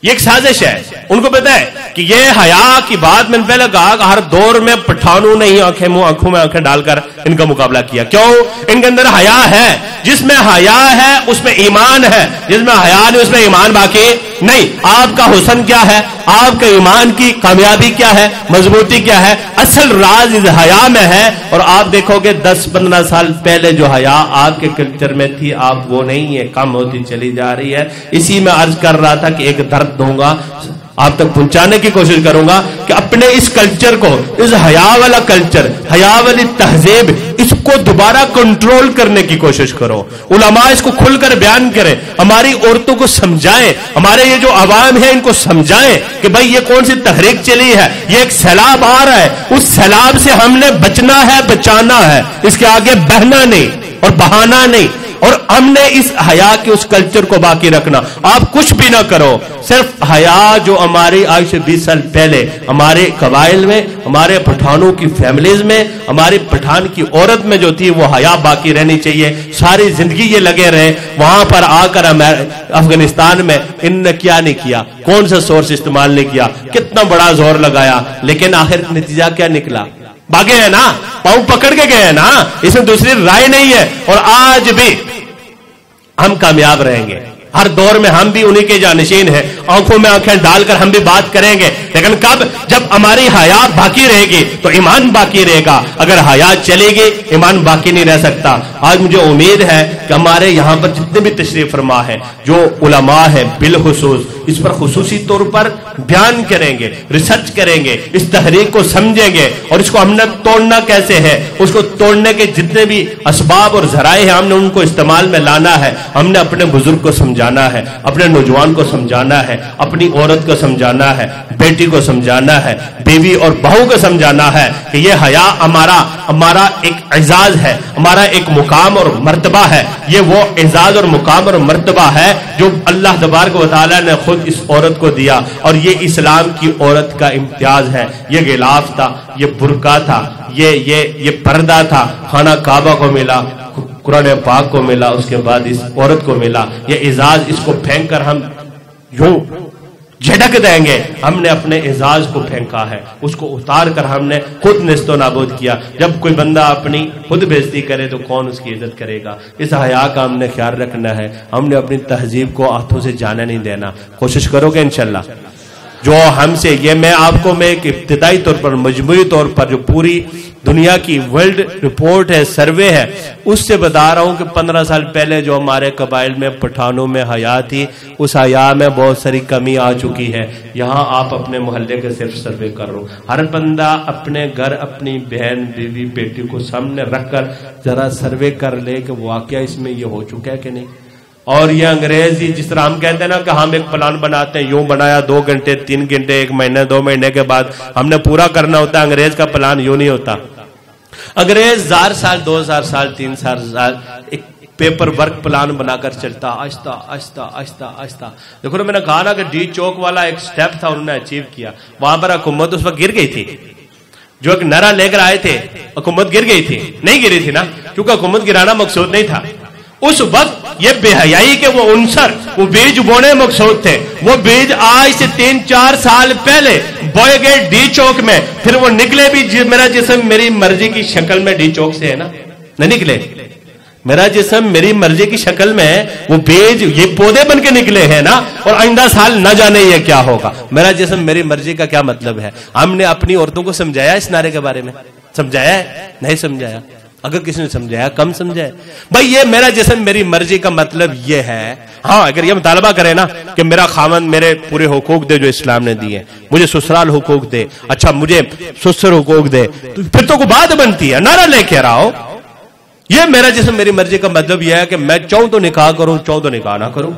یہ ایک سازش ہے. ان کو پتا ہے کہ یہ حیا کی بات میں نے پہلے کہا کہ ہر دور میں پٹھانوں نے ہی آنکھوں میں آنکھیں ڈال کر ان کا مقابلہ کیا. کیوں؟ ان کے اندر حیا ہے. جس میں حیا ہے اس میں ایمان ہے, جس میں حیا نہیں اس میں ایمان باقی نہیں، آپ کا حسن کیا ہے، آپ کا ایمان کی کامیابی کیا ہے، مضبوطی کیا ہے، اصل راز اس حیا میں ہے۔ اور آپ دیکھو گے 10-15 سال پہلے جو حیا آپ کے کلچر میں تھی، آپ وہ نہیں ہے، کم ہوتی چلی جا رہی ہے۔ اسی میں عرض کر رہا تھا کہ ایک درد دوں گا، آپ تک پہنچانے کی کوشش کروں گا کہ اپنے اس کلچر کو، اس حیا والا کلچر، حیا والی تہذیب، اس کو دوبارہ کنٹرول کرنے کی کوشش کرو۔ علماء اس کو کھل کر بیان کریں، ہماری عورتوں کو سمجھائیں، ہمارے یہ جو عوام ہے ان کو سمجھائیں کہ بھائی یہ کون سی تحریک چلی ہے، یہ ایک سیلاب آ رہا ہے، اس سیلاب سے ہم نے بچنا ہے، بچانا ہے، اس کے آگے بہنا نہیں اور بہانا نہیں۔ اور ہم نے اس حیا کے اس کلچر کو باقی رکھنا۔ آپ کچھ بھی نہ کرو، صرف حیا جو ہماری آج سے 20 سال پہلے ہمارے قبائل میں، ہمارے پٹھانوں کی فیملیز میں، ہماری پٹھان کی عورت میں جو تھی وہ حیا باقی رہنی چاہیے۔ ساری زندگی یہ لگے رہے، وہاں پر آ کر افغانستان میں ان نے کیا نہیں کیا، کون سا سورس استعمال نہیں کیا، کتنا بڑا زور لگایا، لیکن آخر نتیجہ کیا نکلا؟ بھاگے ہیں نا، پاؤں پکڑ کے گئے ہیں نا، اس میں دوسری رائے نہیں ہے۔ اور آج بھی ہم کامیاب رہیں گے، ہر دور میں ہم بھی انہی کے جانشین ہیں، آنکھوں میں آنکھیں ڈال کر ہم بھی بات کریں گے، لیکن کب؟ جب ہماری حیا باقی رہے گی تو ایمان باقی رہے گا۔ اگر حیا چلے گی ایمان باقی نہیں رہ سکتا۔ آج مجھے امید ہے کہ ہمارے یہاں پر جتنے بھی تشریف فرما ہے، جو علماء ہیں بالخصوص اس پر خصوصی طور پر بیان کریں گے، ریسرچ کریں گے، اس تحریک کو سمجھیں گے، اور اس کو ہم نے توڑنا کیسے ہے، اس کو توڑنے کے جتنے بھی اسباب اور ذرائع ہیں ہم نے ان کو استعمال میں لانا ہے۔ ہم نے اپنے بزرگ کو سمجھانا ہے، اپنے نوجوان کو سمجھانا ہے، اپنی عورت کو سمجھانا ہے، بیٹی کو سمجھانا ہے، بیوی اور بہو کو سمجھانا ہے کہ یہ حیا ہمارا ایک اعزاز ہے، ہمارا ایک مقام اور مرتبہ ہے۔ یہ وہ اعزاز اور مقام اور مرتبہ ہے جو اللہ تبارک و تعالی نے خود اس عورت کو دیا، اور یہ اسلام کی عورت کا امتیاز ہے۔ یہ غلاف تھا، یہ برقع تھا، یہ پردہ تھا، خانہ کعبہ کو ملا، قرآن پاک کو ملا، اس کے بعد اس عورت کو ملا۔ یہ اعزاز، اس کو پھینک کر ہم یوں جھٹک دیں گے، ہم نے اپنے اعزاز کو پھینکا ہے، اس کو اتار کر ہم نے خود نیست و نابود کیا۔ جب کوئی بندہ اپنی خود بےزتی کرے تو کون اس کی عزت کرے گا؟ اس حیا کا ہم نے خیال رکھنا ہے، ہم نے اپنی تہذیب کو ہاتھوں سے جانے نہیں دینا۔ کوشش کرو گے انشاءاللہ؟ جو ہم سے یہ میں ایک ابتدائی طور پر، مجموعی طور پر جو پوری دنیا کی ورلڈ رپورٹ ہے، سروے ہے، اس سے بتا رہا ہوں کہ 15 سال پہلے جو ہمارے قبائل میں، پٹھانوں میں حیا تھی، اس حیا میں بہت ساری کمی آ چکی ہے۔ یہاں آپ اپنے محلے کے صرف سروے کر رہو، ہر بندہ اپنے گھر اپنی بہن، بیوی، بیٹی کو سامنے رکھ کر ذرا سروے کر لے کہ واقعہ اس میں یہ ہو چکا ہے کہ نہیں۔ اور یہ انگریزی جس طرح ہم کہتے ہیں نا کہ ہم ایک پلان بناتے ہیں، یوں بنایا 2 گھنٹے 3 گھنٹے 1 مہینے 2 مہینے کے بعد ہم نے پورا کرنا ہوتا ہے۔ انگریز کا پلان یوں نہیں ہوتا۔ انگریز 1000 سال 2000 سال 3000 سال ایک پیپر ورک پلان بنا کر چلتا، آہستہ آہستہ آہستہ آہستہ۔ دیکھو نا، میں نے کہا نا کہ ڈی چوک والا ایک سٹیپ تھا، انہوں نے اچیو کیا۔ وہاں پر حکومت اس وقت گر گئی تھی، جو ایک نعرہ لے کر آئے تھے، حکومت گر گئی تھی؟ نہیں گری تھی نا، کیونکہ حکومت گرانا مقصود نہیں تھا۔ اس وقت یہ بے حیائی کے وہ عنصر، وہ بیج بونے مقصود تھے۔ وہ بیج آج سے 3-4 سال پہلے بوئے گئے ڈی چوک میں، پھر وہ نکلے بھی میرا جسم میری مرضی کی شکل میں ڈی چوک سے ہے نا، نہیں نکلے؟ میرا جسم میری مرضی کی شکل میں ہے، وہ بیج یہ پودے بن کے نکلے ہیں نا، اور آئندہ سال نہ جانے یہ کیا ہوگا۔ میرا جسم میری مرضی کا کیا مطلب ہے؟ ہم نے اپنی عورتوں کو سمجھایا اس نعرے کے بارے میں؟ سمجھایا ہے؟ نہیں سمجھایا۔ اگر کسی نے سمجھایا، کم سمجھایا۔ بھائی یہ میرا جسم میری مرضی کا مطلب یہ ہے، ہاں اگر یہ مطالبہ کرے نا کہ میرا خاوند میرے پورے حقوق دے جو اسلام نے دیے، مجھے سسرال حقوق دے، اچھا مجھے سسر حقوق دے، تو پھر تو کوئی بات بنتی ہے، نعرہ لے کے رہا ہو۔ یہ میرا جسم میری مرضی کا مطلب یہ ہے کہ میں چاہوں تو نکاح کروں، چاہوں تو نکاح نہ کروں،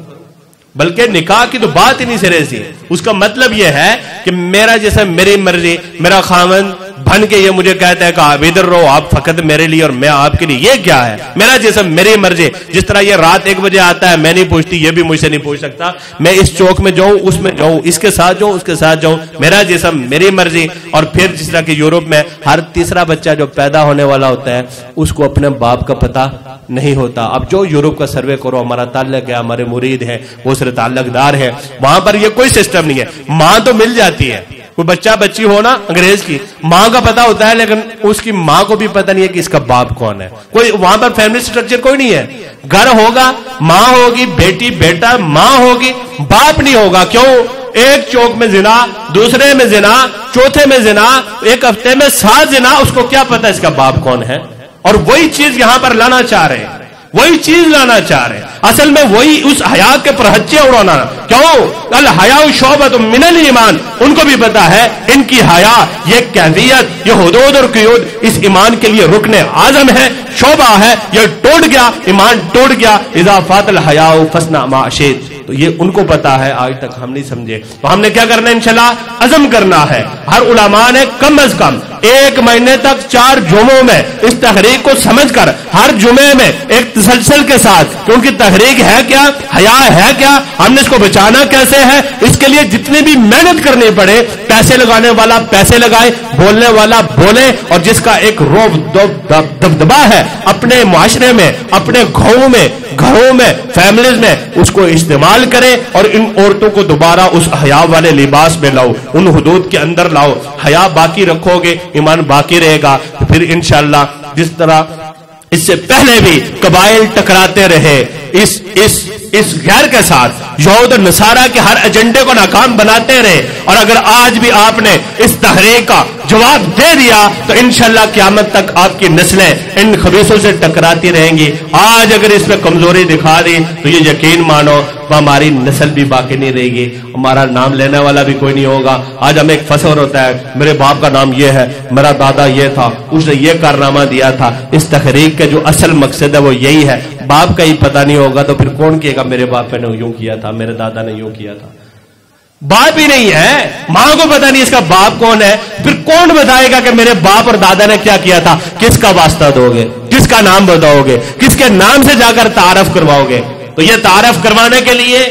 بلکہ نکاح کی تو بات ہی نہیں سرے سی۔ اس کا مطلب یہ ہے کہ میرا جسم میری مرضی، میرا خاوند بن کے یہ مجھے کہتا ہے کہ آپ ادھر رہو، آپ فقط میرے لیے اور میں آپ کے لیے، یہ کیا ہے؟ میرا جسم میری مرضی۔ جس طرح یہ رات 1 بجے آتا ہے، میں نہیں پوچھتی، یہ بھی مجھ سے نہیں پوچھ سکتا، میں اس چوک میں جاؤں، اس میں جاؤں، اس کے ساتھ جاؤں، اس کے ساتھ جاؤں، میرا جسم میری مرضی۔ اور پھر جس طرح کہ یورپ میں ہر تیسرا بچہ جو پیدا ہونے والا ہوتا ہے اس کو اپنے باپ کا پتہ نہیں ہوتا۔ اب جو یورپ کا سروے کرو، ہمارا تعلق ہے، ہمارے مرید ہیں، وہ سر تعلق دار ہے، وہاں پر یہ کوئی سسٹم نہیں ہے۔ ماں تو مل جاتی ہے، کوئی بچہ بچی ہو نا انگریز کی، ماں کا پتا ہوتا ہے لیکن اس کی ماں کو بھی پتا نہیں ہے کہ اس کا باپ کون ہے. کوئی وہاں پر فیملی سٹرکچر کوئی نہیں ہے. گھر ہوگا، ماں ہوگی، بیٹی بیٹا، ماں ہوگی، باپ نہیں ہوگا. کیوں؟ ایک چوک میں زنا، دوسرے میں زنا، چوتھے میں زنا، ایک ہفتے میں 7 زنا. اس کو کیا پتا اس کا باپ کون ہے؟ اور وہی چیز یہاں پر لانا چاہ رہے ہیں، وہی چیز لانا چاہ رہے ہیں. اصل میں وہی اس حیا کے پرہچے اڑانا. کیوں؟ الحیا شعبۃ من الایمان. ان کو بھی پتا ہے ان کی حیا، یہ کیفیت، یہ حدود اور قیود اس ایمان کے لیے رکن اعظم ہے، شعبہ ہے. یہ ٹوٹ گیا، ایمان ٹوٹ گیا. اذا فات الحیاء فاصنع ما شئت. تو یہ ان کو پتا ہے، آج تک ہم نہیں سمجھے. تو ہم نے کیا کرنا ہے؟ انشاءاللہ عزم کرنا ہے. ہر علماء نے کم از کم 1 مہینے تک 4 جمعوں میں اس تحریک کو سمجھ کر ہر جمعے میں ایک تسلسل کے ساتھ کہ ان کی تحریک ہے کیا، حیا ہے کیا، ہم نے اس کو بچانا کیسے ہے، اس کے لیے جتنی بھی محنت کرنی پڑے، پیسے لگانے والا پیسے لگائے، بولنے والا بولے، اور جس کا ایک روب دبدبا ہے اپنے معاشرے میں، اپنے گھروں میں فیملیز میں، اس کو استعمال کرے اور ان عورتوں کو دوبارہ اس حیا والے لباس میں لاؤ، ان حدود کے اندر لاؤ. حیا باقی رکھو گے، ایمان باقی رہے گا. پھر انشاءاللہ جس طرح اس سے پہلے بھی قبائل ٹکراتے رہے اس غیر کے ساتھ، یہود اور نصارہ کے ہر ایجنڈے کو ناکام بناتے رہے، اور اگر آج بھی آپ نے اس تحریک کا جواب دے دیا تو انشاءاللہ قیامت تک آپ کی نسلیں ان خبیثوں سے ٹکراتی رہیں گی. آج اگر اس میں کمزوری دکھا دی تو یہ یقین مانو ہماری نسل بھی باقی نہیں رہے گی، ہمارا نام لینے والا بھی کوئی نہیں ہوگا. آج ہمیں ایک فخر ہوتا ہے، میرے باپ کا نام یہ ہے، میرا دادا یہ تھا، اس نے یہ کارنامہ دیا تھا. اس تحریک کا جو اصل مقصد ہے وہ یہی ہے. باپ کا ہی پتہ نہیں ہوگا تو پھر کون کہے گا میرے باپ نے یوں کیا تھا، میرے دادا نے یوں کیا تھا؟ باپ ہی نہیں ہے، ماں کو پتہ نہیں اس کا باپ کون ہے، پھر کون بتائے گا کہ میرے باپ اور دادا نے کیا کیا تھا؟ کس کا واسطہ دو گے؟ کس کا نام بتاؤ گے؟ کس کے نام سے جا کر تعارف کرواؤ گے؟ تو یہ تعارف کروانے کے لیے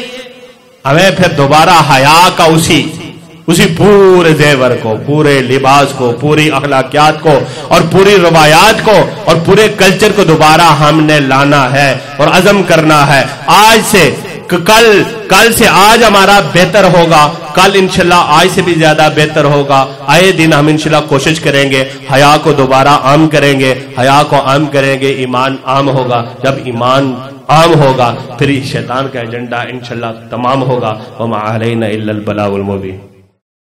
ہمیں پھر دوبارہ حیا کا اسی پورے زیور کو، پورے لباس کو، پوری اخلاقیات کو اور پوری روایات کو اور پورے کلچر کو دوبارہ ہم نے لانا ہے اور عزم کرنا ہے. آج سے کل سے آج ہمارا بہتر ہوگا، کل انشاءاللہ آج سے بھی زیادہ بہتر ہوگا. آئے دن ہم انشاءاللہ کوشش کریں گے، حیا کو دوبارہ عام کریں گے، حیا کو عام کریں گے. ایمان عام ہوگا، جب ایمان عام ہوگا پھر شیطان کا ایجنڈا انشاءاللہ تمام ہوگا. وما علینا الا البلاغ المبین.